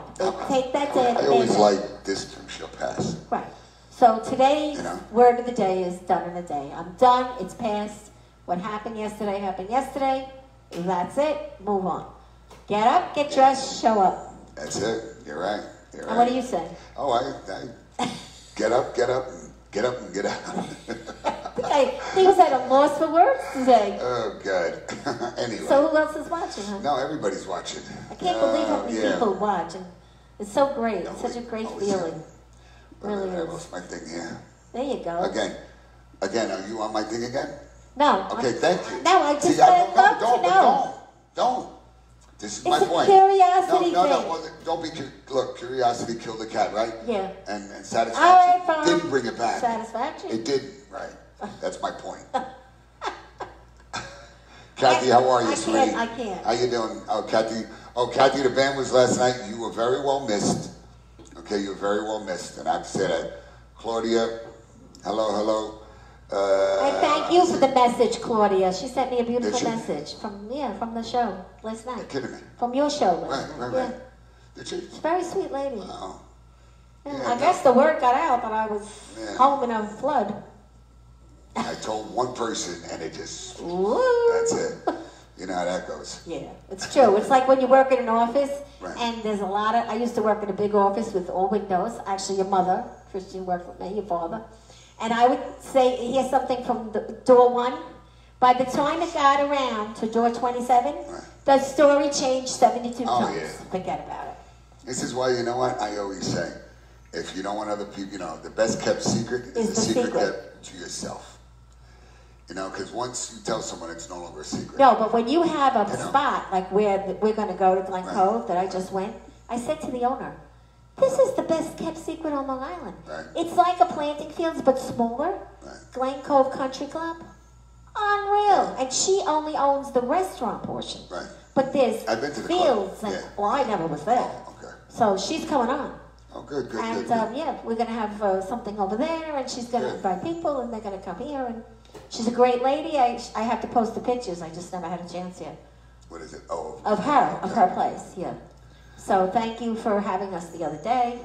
Take that day. I always like this term shall pass. Right. So today's You know? word of the day is done in a day. I'm done. It's past. What happened yesterday happened yesterday. That's it. Move on. Get up, get dressed, show up. That's it. You're right. You're right. And what do you say? Oh, I get up, get up, and get up and get out. He was at a loss for words today. Oh, God. Anyway. So who else is watching, huh? No, everybody's watching. I can't believe how many yeah. people watch. And it's so great. It's such a great Always. feeling. Really I is. lost my thing here. There you go. Again, are you on my thing again? No. Okay, thank you. No, I just See, I'd love to know. Don't. This is It's my a point. curiosity No. thing. Well, don't be. Look, curiosity killed the cat, right? Yeah. And satisfaction All right, fine. didn't bring it back. Satisfaction. It didn't, right? That's my point. Kathy, how are you, I sweetie? can't, I can't. How you doing? Kathy, the band was last night. You were very well missed. Okay, you were very well missed, and I have to say that. Claudia, hello. I thank you for the message, Claudia. She sent me a beautiful Did she? message from the show last night. You're kidding me. From your show last Right. night. Yeah. Did she? She's a very sweet lady. Oh. Yeah, Yeah, I guess the word got out that I was Yeah. home in a flood. I told one person, and it just, Woo. that's it. You know how that goes. Yeah, it's true. It's like when you work in an office, Right. and there's a lot of. I used to work in a big office with all windows. Actually, your mother, Christian, worked with me. Your father, and I would say, hear something from the door 1. By the time it got around to door 27, Right. the story changed 72 Oh, times. yeah. Forget about it. This is why, you know what, I always say, if you don't want other people, the best kept secret is Is the the secret secret. kept to yourself. Because once you tell someone, it's no longer a secret. No, but when you have a You know. spot like where we're going to go to Glen Right. Cove that I just went, I said to the owner, "This is the best kept secret on Long Island. Right. It's like a planting fields but smaller. Right. Glen Cove Country Club, unreal. And she only owns the restaurant portion. Right. But there's I've been to the fields club, and yeah. well, I never was there. Oh, okay. So she's coming on. Oh, good. And yeah, we're going to have something over there, and she's going to Good. invite people, and they're going to come here. And she's a great lady. I have to post the pictures. I just never had a chance yet. What is it? Oh. Of her place, yeah. So thank you for having us the other day.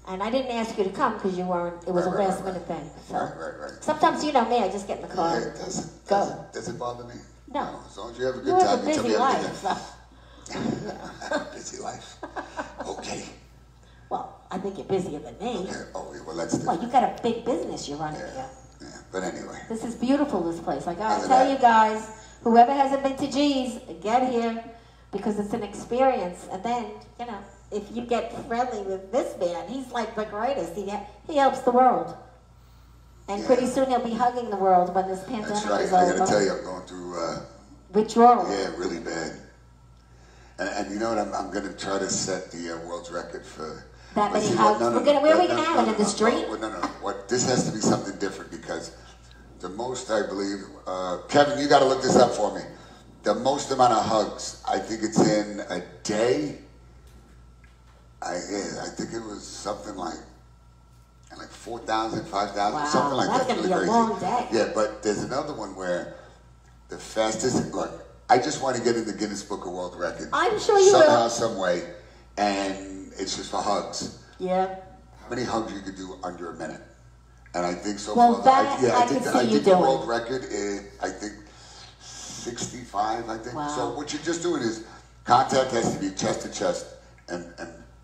And I didn't ask you to come because you weren't, it was Right, a right, last right, minute thing. So Right. sometimes you know me, I just get in the car Yeah, and it doesn't. go. Does it bother me? No. As long as you have a good You have time, a you tell me busy everything. life, so. Busy life. Okay. Well, I think you're busier than me. Okay. Oh, well, that's Well, different. you got a big business you're running Yeah. here. Yeah. But anyway. This is beautiful, this place. I gotta Other tell than- you guys, whoever hasn't been to G's, get here because it's an experience. And then, if you get friendly with this man, he's like the greatest. He helps the world. And Yeah. pretty soon he'll be hugging the world when this pandemic That's right. is I over. got to tell you, I'm going through, Withdrawal. yeah, really bad. And you know what? I'm going to try to set the world's record for. That Let's many see what- hugs. Where are we gonna have it, in the street? No. what this has to be something different because the most, I believe, Kevin, you got to look this up for me. The most amount of hugs, I think it's in a day. I think it was something like 4,000, 5,000, Wow, something like that's that. gonna be a Really long crazy. day. Yeah, but there's another one where the fastest. Look, I just want to get in the Guinness Book of World Records. I'm sure you somehow, will. some way, and it's just for hugs. Yeah. How many hugs you could do under a minute? And I think so Well, far. that I think could see you the doing. world record is, I think, 65. I think. Wow. So what you're just doing is contact has to be chest to chest and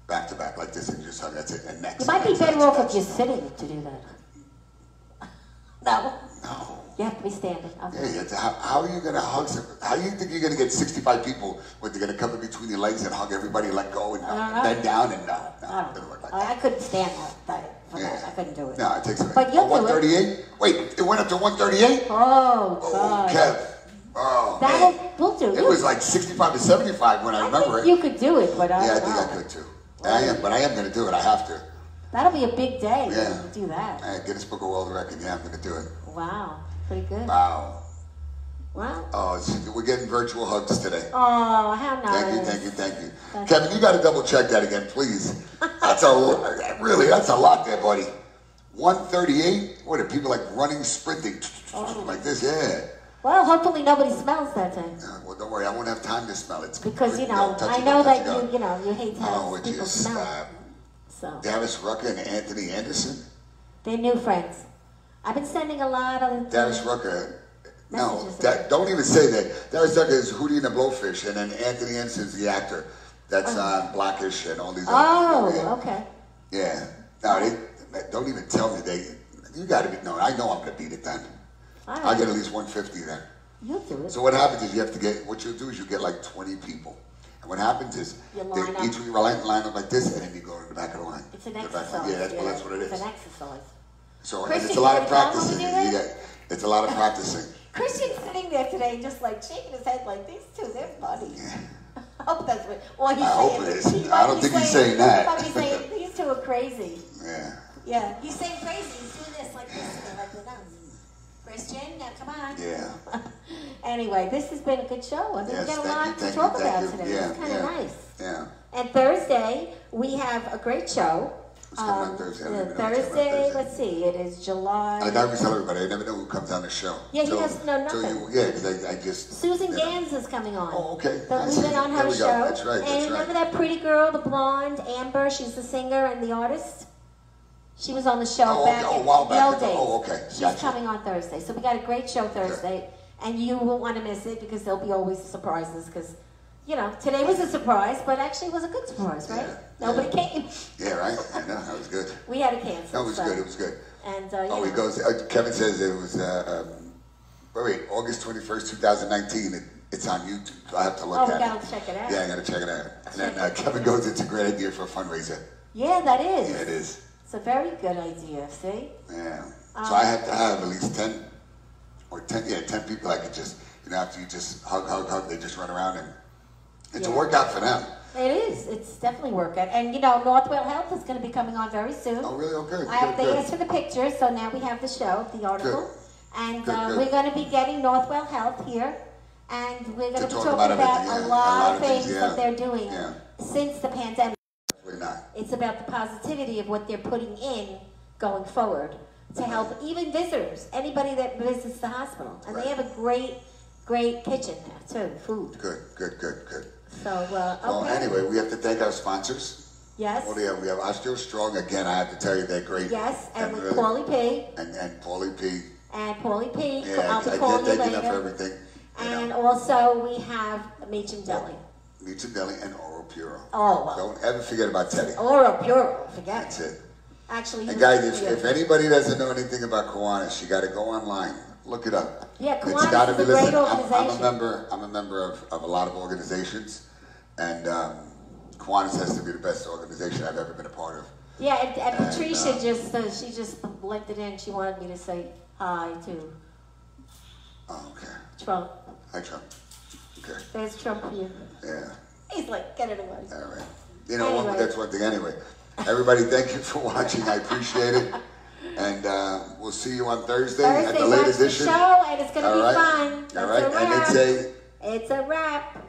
back to back like this, and just hug. That's it. And next. You might be next, better next, off if next. you're sitting to do that. No. No. You have to be standing. Okay. Yeah, how are you going to hug some? How do you think you're going to get 65 people when they're going to come in between your legs and hug everybody, let go, and bend down and no, I it doesn't don't work know. like that. I couldn't stand that. Yeah. I couldn't do it. No, it takes a minute. But you'll do it. 138? Wait, it went up to 138? Oh, Oh, God. Kev. Oh, That man. will do. It was like 65 to 75 when I remember think it. you could do it, but I Yeah, I don't think know. I could too. I am going to do it. I have to. That'll be a big day Yeah. to do that. Guinness Book of World Record. Yeah, I'm going to do it. Wow. Pretty good. Wow. Wow. Oh, we're getting virtual hugs today. Oh, how nice. Thank you, thank you, thank you. That's- Kevin, you got to double check that again, please. That's a lot there, buddy. 138. What are people like running, sprinting like this? Yeah. Well, hopefully nobody smells that thing. Well, don't worry, I won't have time to smell it. Because, you know, touch I it, know touch that it, go. you hate to have Oh, people just smell. So, Darius Rucker and Anthony Anderson. they're new friends. I've been sending a lot of... Darius Rucker. No, Messages. don't even say that. Darius Rucker is Hootie and the Blowfish, and then Anthony Anderson's the actor. That's on Blackish and all these other things. Oh, okay. Yeah. No, they don't even tell me. You got to be. No, I know I'm going to beat it then. All I'll right. get at least 150 then. You'll do it. So what happens is you have to get. What you'll do is you get like 20 people, and what happens is You line up. each of you line up like this, and then you go to the back of the line. It's an The back line. exercise. Yeah, that's what it is. It's an exercise. So and Christian, it's a lot you of gonna come practicing. when we do that? It's a lot of practicing. Christian's sitting there today just like shaking his head like, these two, they're buddies. I hope that's what... Well, he's I saying, hope it is. he I might don't be think he's saying that. He might be saying, these two are crazy. Yeah. Yeah, he's saying crazy. He's doing this like this. And they're like, no. Christian, now come on. Yeah. Anyway, this has been a good show. I mean, Yes, we got a thank lot you, to thank talk you, thank about you. today. Yeah, It's kind of yeah. nice. Yeah. And Thursday, we have a great show. Who's coming on Thursday? I don't even know who's coming on Thursday, Thursday. let's see, it is July... I never tell everybody. I never know who comes on the show. Yeah, he doesn't know nothing. Yeah, because I just... Susan you know. Gans is coming on. Oh, okay. So I we've see. been on There her we show. go. That's right, And that's remember right. that pretty girl, the blonde, Amber? She's the singer and the artist. She was on the show Oh, back okay. Oh, in a while the back old ago. days. Oh, okay. She's Gotcha. coming on Thursday. So we got a great show Thursday. And you won't want to miss it because there'll be always surprises because, you know, today was a surprise, but actually it was a good surprise, right? Yeah. Nobody came. Yeah, right? I know. That was good. We had to cancel. That was so. good. It was good. And, Oh, he goes... Kevin says it was... wait, August 21st, 2019. It's on YouTube. So I have to look Oh, we at gotta it. check it out. Yeah, I got to check it out. And then Kevin goes, it's a great idea for a fundraiser. Yeah, that is. Yeah, it is. It's a very good idea, see? Yeah. So I have to have at least 10 people I could just, after you just hug, they just run around and it's a Yeah. workout for them. It is. It's definitely working. And, you know, Northwell Health is going to be coming on very soon. Oh, really? Okay. They asked for the pictures, so now we have the show, the article. Good. And Good. we're going to be getting Northwell Health here. And we're going to be talk talking about about everything, a yeah. lot of things yeah. that they're doing Yeah. since the pandemic. Definitely not. It's about the positivity of what they're putting in going forward to help even visitors, anybody that visits the hospital. And they have a great kitchen there, too, food. Good. So, okay. Well, anyway, we have to thank our sponsors. Yes. What do we have? We have Osteo Strong. Again, I have to tell you, they're great. Yes, and with really- Paulie P. And Paulie P. And Paulie P. Yeah, I'll be I calling can't you thank you enough for later. everything. And also we have Meacham Deli. Meacham Deli and Oro Puro. Oh, well. Don't ever forget about Teddy. Oro Puro, forget That's it. it. Actually, And guys, if anybody doesn't know anything about Kiwanis, you got to go online, look it up. Yeah, It's Kiwanis gotta is be- a great listen, organization. I'm a member of a lot of organizations, and Kiwanis has to be the best organization I've ever been a part of. Yeah, and Patricia she just blended in. She wanted me to say hi to Oh, okay. Trump. Hi, Trump. Okay. There's Trump for you. Yeah. He's like, get it away. All right. You know, Anyway. that's one thing. Anyway, everybody, thank you for watching. I appreciate it. And we'll see you on Thursday, at Thursday, the late watch the edition. show, and it's going to All be right. fun. All right. That's a And wrap. it's a It's a wrap.